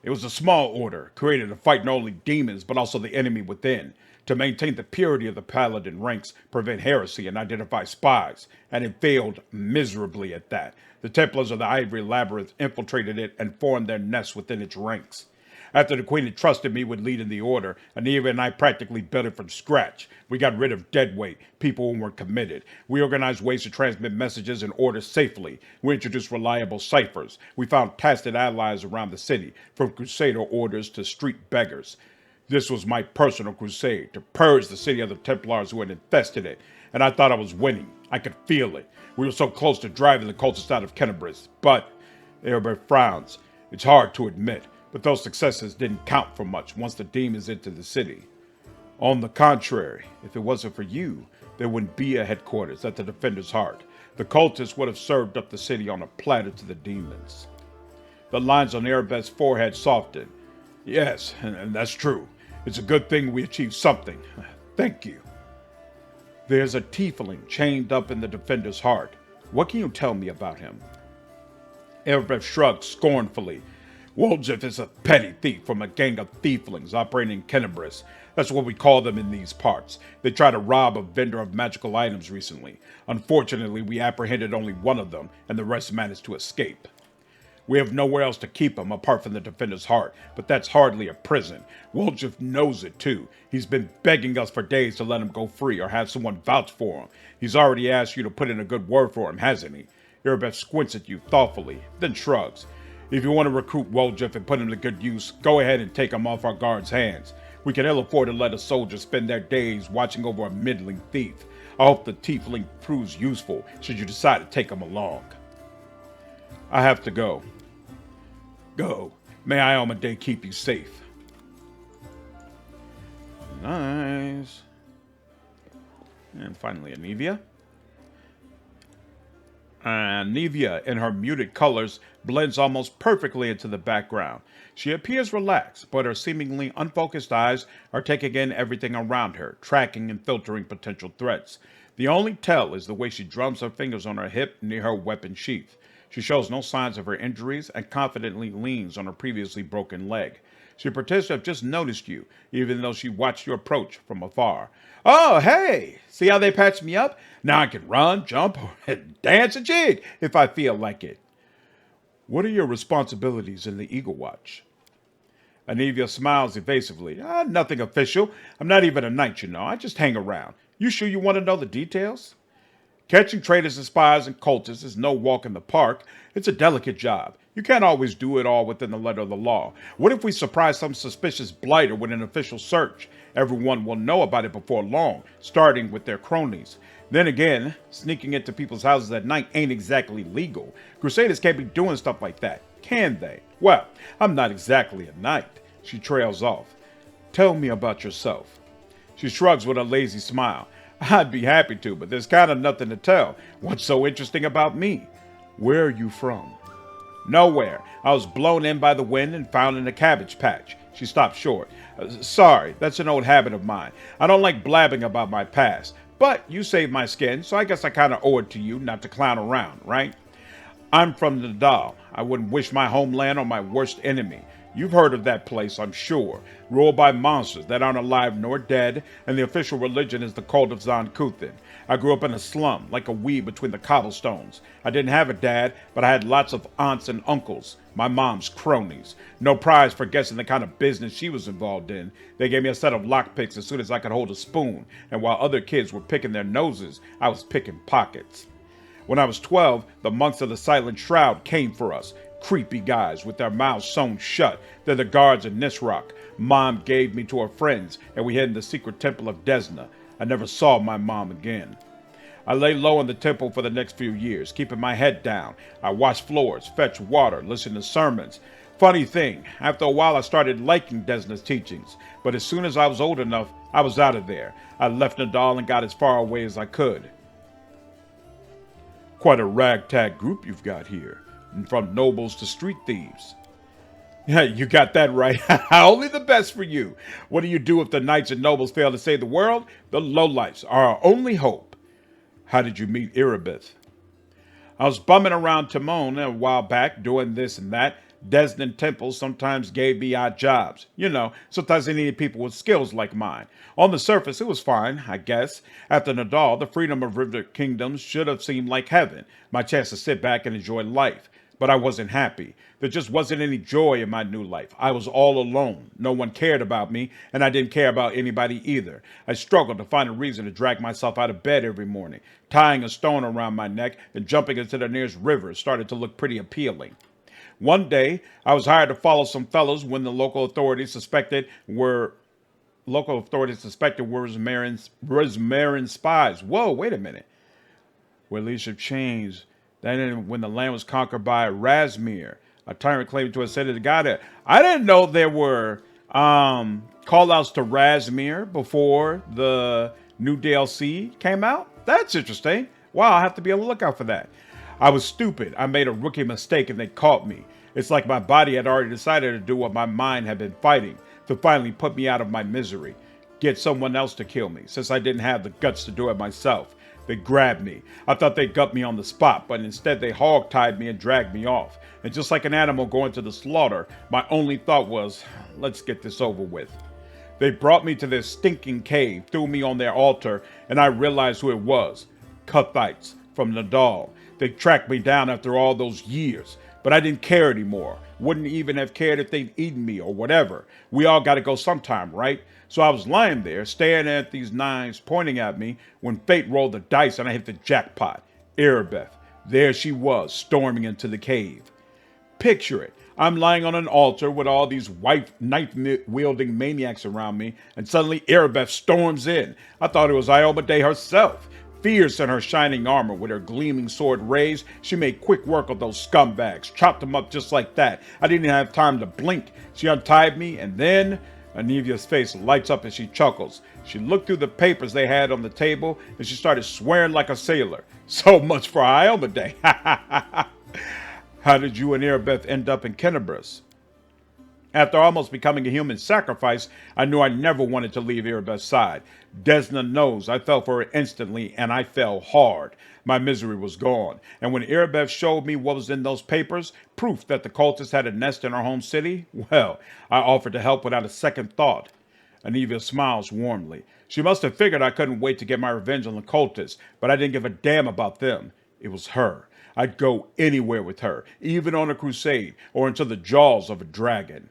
It was a small order, created to fight not only demons, but also the enemy within, to maintain the purity of the paladin ranks, prevent heresy, and identify spies, and it failed miserably at that. The Templars of the Ivory Labyrinth infiltrated it and formed their nests within its ranks. After the Queen had trusted me with leading the order, Anevia and I practically built it from scratch. We got rid of deadweight, people who weren't committed. We organized ways to transmit messages and orders safely. We introduced reliable ciphers. We found tacit allies around the city, from crusader orders to street beggars. This was my personal crusade, to purge the city of the Templars who had infested it, and I thought I was winning. I could feel it. We were so close to driving the cultists out of Kenebres, but Irabeth frowns. It's hard to admit, but those successes didn't count for much once the demons entered the city. On the contrary, if it wasn't for you, there wouldn't be a headquarters at the Defender's Heart. The cultists would have served up the city on a platter to the demons. The lines on Irabeth's forehead softened. Yes, and that's true. It's a good thing we achieved something. Thank you. There's a tiefling chained up in the Defender's Heart. What can you tell me about him? Irabeth shrugged scornfully. Woljif is a petty thief from a gang of thieflings operating in Kenebres. That's what we call them in these parts. They tried to rob a vendor of magical items recently. Unfortunately, we apprehended only one of them, and the rest managed to escape. We have nowhere else to keep him apart from the Defender's Heart, but that's hardly a prison. Woljif knows it too. He's been begging us for days to let him go free or have someone vouch for him. He's already asked you to put in a good word for him, hasn't he? Irabeth squints at you thoughtfully, then shrugs. If you want to recruit Woljif and put him to good use, go ahead and take him off our guards' hands. We can ill afford to let a soldier spend their days watching over a middling thief. I hope the tiefling proves useful should you decide to take him along. I have to go. Go. May Iomedae keep you safe. Nice. And finally, Anevia. Anevia, in her muted colors, blends almost perfectly into the background. She appears relaxed, but her seemingly unfocused eyes are taking in everything around her, tracking and filtering potential threats. The only tell is the way she drums her fingers on her hip near her weapon sheath. She shows no signs of her injuries and confidently leans on her previously broken leg. She pretends to have just noticed you, even though she watched you approach from afar. Oh, hey! See how they patched me up? Now I can run, jump, and dance a jig if I feel like it. What are your responsibilities in the Eagle Watch? Anevia smiles evasively. Nothing official. I'm not even a knight, you know. I just hang around. You sure you want to know the details? Catching traitors and spies and cultists is no walk in the park. It's a delicate job. You can't always do it all within the letter of the law. What if we surprise some suspicious blighter with an official search? Everyone will know about it before long, starting with their cronies. Then again, sneaking into people's houses at night ain't exactly legal. Crusaders can't be doing stuff like that, can they? Well, I'm not exactly a knight. She trails off. Tell me about yourself. She shrugs with a lazy smile. I'd be happy to, but there's kind of nothing to tell. What's so interesting about me? Where are you from? Nowhere. I was blown in by the wind and found in a cabbage patch. She stopped short. Sorry, that's an old habit of mine. I don't like blabbing about my past. But you saved my skin, so I guess I kind of owe it to you not to clown around, right? I'm from Nadal. I wouldn't wish my homeland on my worst enemy. You've heard of that place, I'm sure. Ruled by monsters that aren't alive nor dead, and the official religion is the cult of Zankuthin. I grew up in a slum, like a weed between the cobblestones. I didn't have a dad, but I had lots of aunts and uncles, my mom's cronies. No prize for guessing the kind of business she was involved in. They gave me a set of lockpicks as soon as I could hold a spoon, and while other kids were picking their noses, I was picking pockets. When I was 12, the monks of the Silent Shroud came for us. Creepy guys with their mouths sewn shut. They're the guards of Nisroch. Mom gave me to her friends, and we hid in the secret temple of Desna. I never saw my mom again. I lay low in the temple for the next few years, keeping my head down. I washed floors, fetched water, listened to sermons. Funny thing, after a while I started liking Desna's teachings, but as soon as I was old enough, I was out of there. I left Nadal and got as far away as I could. Quite a ragtag group you've got here. From nobles to street thieves. Yeah, you got that right. Only the best for you. What do you do if the knights and nobles fail to save the world? The lowlifes are our only hope. How did you meet Irabeth? I was bumming around Timon a while back, doing this and that. Desnan temples sometimes gave me odd jobs. You know, sometimes they needed people with skills like mine. On the surface, it was fine, I guess. After Nadal, the freedom of River Kingdoms should have seemed like heaven. My chance to sit back and enjoy life. But I wasn't happy. There just wasn't any joy in my new life. I was all alone. No one cared about me, and I didn't care about anybody either. I struggled to find a reason to drag myself out of bed every morning. Tying a stone around my neck and jumping into the nearest river started to look pretty appealing. One day, I was hired to follow some fellows when the local authorities suspected were Rizmarin spies. Whoa, wait a minute. Where leadership changed. Then when the land was conquered by Razmir, a tyrant claimed to have said to the god there. I didn't know there were call-outs to Razmir before the new DLC came out. That's interesting. Wow, I'll have to be on the lookout for that. I was stupid. I made a rookie mistake and they caught me. It's like my body had already decided to do what my mind had been fighting, to finally put me out of my misery. Get someone else to kill me, since I didn't have the guts to do it myself. They grabbed me. I thought they'd gut me on the spot, but instead they hog-tied me and dragged me off. And just like an animal going to the slaughter, my only thought was, let's get this over with. They brought me to this stinking cave, threw me on their altar, and I realized who it was. Cuthites from Nadal. They tracked me down after all those years, but I didn't care anymore. Wouldn't even have cared if they'd eaten me or whatever. We all gotta go sometime, right? So I was lying there, staring at these knives pointing at me, when fate rolled the dice and I hit the jackpot. Irabeth. There she was, storming into the cave. Picture it. I'm lying on an altar with all these white knife-wielding maniacs around me, and suddenly Irabeth storms in. I thought it was Iomedae herself. Fierce in her shining armor, with her gleaming sword raised, she made quick work of those scumbags, chopped them up just like that. I didn't have time to blink. She untied me, and then Anevia's face lights up as she chuckles. She looked through the papers they had on the table, and she started swearing like a sailor. So much for Ioma Day. How did you and Irabeth end up in Kennebrus? After almost becoming a human sacrifice, I knew I never wanted to leave Irabeth's side. Desna knows I fell for her instantly, and I fell hard. My misery was gone, and when Irabeth showed me what was in those papers, proof that the cultists had a nest in our home city, well, I offered to help without a second thought. Anevia smiles warmly. She must have figured I couldn't wait to get my revenge on the cultists, but I didn't give a damn about them. It was her. I'd go anywhere with her, even on a crusade or into the jaws of a dragon.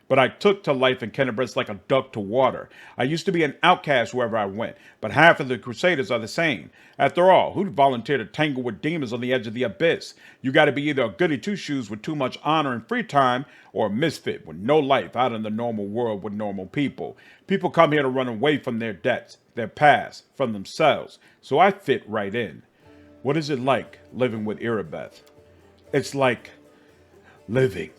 But I took to life in Kennebrus like a duck to water. I used to be an outcast wherever I went, but half of the Crusaders are the same. After all, who'd volunteer to tangle with demons on the edge of the abyss? You gotta be either a goody two-shoes with too much honor and free time, or a misfit with no life out in the normal world with normal people. People come here to run away from their debts, their past, from themselves, so I fit right in. What is it like living with Irabeth? It's like living.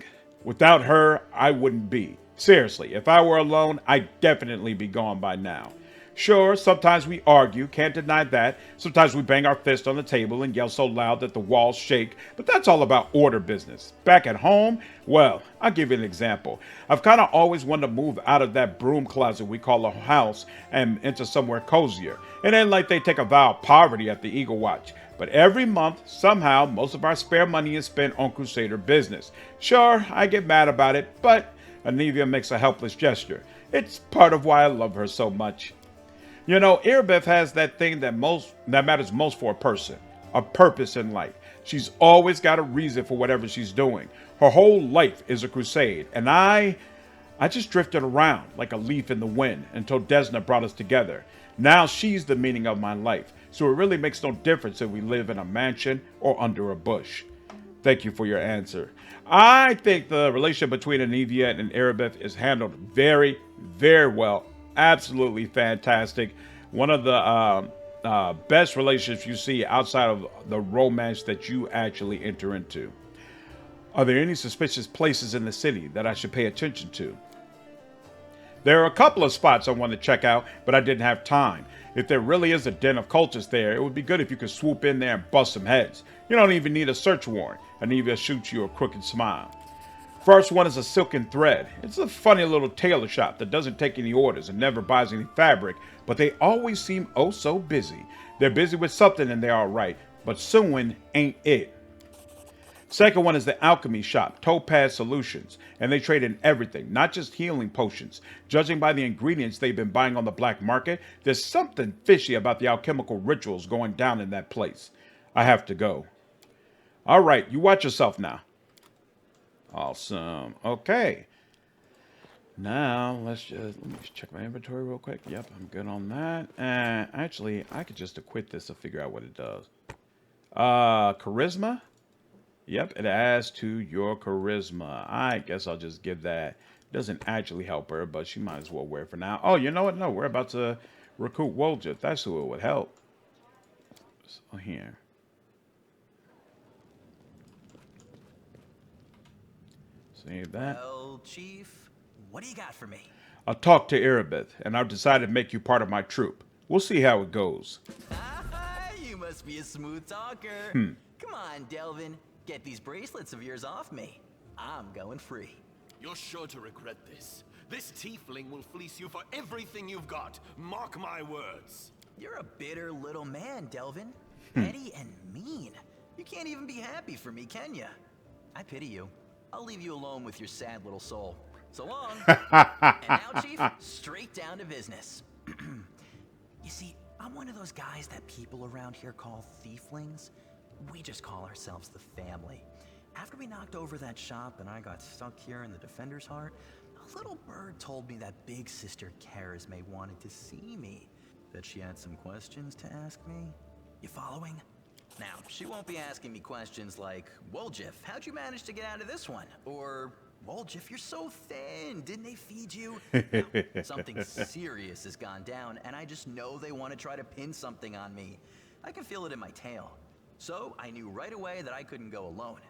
Without her, I wouldn't be. Seriously, if I were alone, I'd definitely be gone by now. Sure, sometimes we argue, can't deny that. Sometimes we bang our fist on the table and yell so loud that the walls shake, but that's all about order business. Back at home, well, I'll give you an example. I've kind of always wanted to move out of that broom closet we call a house and into somewhere cozier. It ain't like they take a vow of poverty at the Eagle Watch. But every month, somehow, most of our spare money is spent on Crusader business. Sure, I get mad about it, but Anevia makes a helpless gesture. It's part of why I love her so much. You know, Irabeth has that thing that matters most for a person, a purpose in life. She's always got a reason for whatever she's doing. Her whole life is a crusade, and I just drifted around like a leaf in the wind until Desna brought us together. Now she's the meaning of my life, so it really makes no difference if we live in a mansion or under a bush. Thank you for your answer. I think the relationship between Anevia and Irabeth is handled very, very well. Absolutely fantastic. One of the best relationships you see outside of the romance that you actually enter into. Are there any suspicious places in the city that I should pay attention to? There are a couple of spots I want to check out, but I didn't have time. If there really is a den of cultists there, it would be good if you could swoop in there and bust some heads. You don't even need a search warrant. Anevia shoots you a crooked smile. First one is a silken thread. It's a funny little tailor shop that doesn't take any orders and never buys any fabric, but they always seem oh so busy. They're busy with something and they're alright, but sewing ain't it. Second one is the alchemy shop, Topaz Solutions, and they trade in everything, not just healing potions. Judging by the ingredients they've been buying on the black market, there's something fishy about the alchemical rituals going down in that place. I have to go. All right, you watch yourself now. Awesome. Okay. Now, let me just check my inventory real quick. Yep, I'm good on that. Actually, I could just equip this to figure out what it does. Charisma? Yep, it adds to your charisma. I guess I'll just give that. Doesn't actually help her, but she might as well wear it for now. Oh, you know what? No, we're about to recruit Woljif. That's who it would help. So here. Save that. Well, Chief, what do you got for me? I'll talk to Irabeth, and I've decided to make you part of my troop. We'll see how it goes. You must be a smooth talker. Come on, Delvin. Get these bracelets of yours off me. I'm going free. You're sure to regret this. This tiefling will fleece you for everything you've got. Mark my words. You're a bitter little man, Delvin. Petty and mean. You can't even be happy for me, can you? I pity you. I'll leave you alone with your sad little soul. So long. And now, Chief, straight down to business. You see, I'm one of those guys that people around here call thieflings. We just call ourselves the family. After we knocked over that shop and I got stuck here in the Defender's Heart, a little bird told me that big sister Charisma wanted to see me. That she had some questions to ask me. You following? Now, she won't be asking me questions like, Woljif, how'd you manage to get out of this one? Or, Woljif, you're so thin, didn't they feed you? No, something serious has gone down, and I just know they want to try to pin something on me. I can feel it in my tail. So, I knew right away that I couldn't go alone.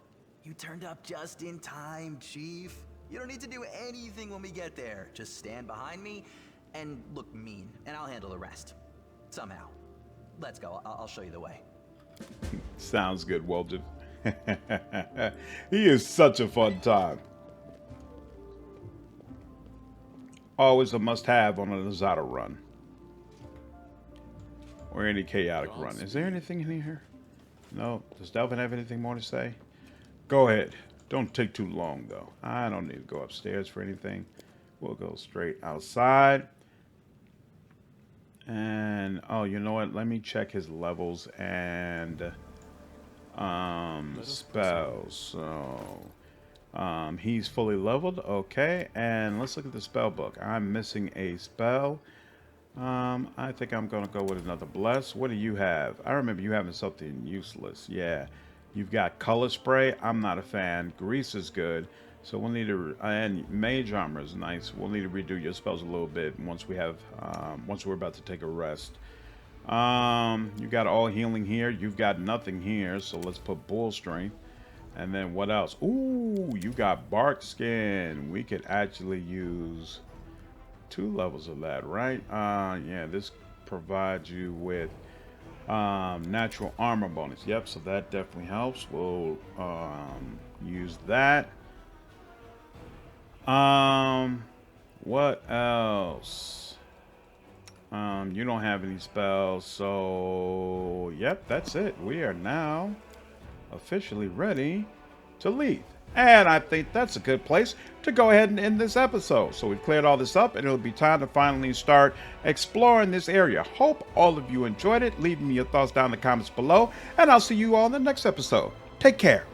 You turned up just in time, Chief. You don't need to do anything when we get there. Just stand behind me and look mean, and I'll handle the rest. Somehow. Let's go. I'll show you the way. Sounds good, Woljif. He is such a fun time. Always a must-have on a Lazada run. Or any chaotic run. Is there anything in here? No. Does Delvin have anything more to say? Go ahead. Don't take too long, though. I don't need to go upstairs for anything. We'll go straight outside. And, oh, you know what? Let me check his levels and spells. So, he's fully leveled. Okay. And let's look at the spell book. I'm missing a spell. I think I'm going to go with another bless. What do you have? I remember you having something useless. Yeah. You've got color spray. I'm not a fan. Grease is good. So we'll need to, and mage armor is nice. We'll need to redo your spells a little bit once we have, once we're about to take a rest. You got all healing here. You've got nothing here. So let's put bull strength. And then what else? Ooh, you got bark skin. We could actually use 2 levels of that, right? Yeah, this provides you with natural armor bonus. Yep, so that definitely helps. We'll use that. What else? You don't have any spells, so yep, that's it. We are now officially ready to leave. And I think that's a good place to go ahead and end this episode. So we've cleared all this up, and it'll be time to finally start exploring this area. Hope all of you enjoyed it. Leave me your thoughts down in the comments below, and I'll see you all in the next episode. Take care.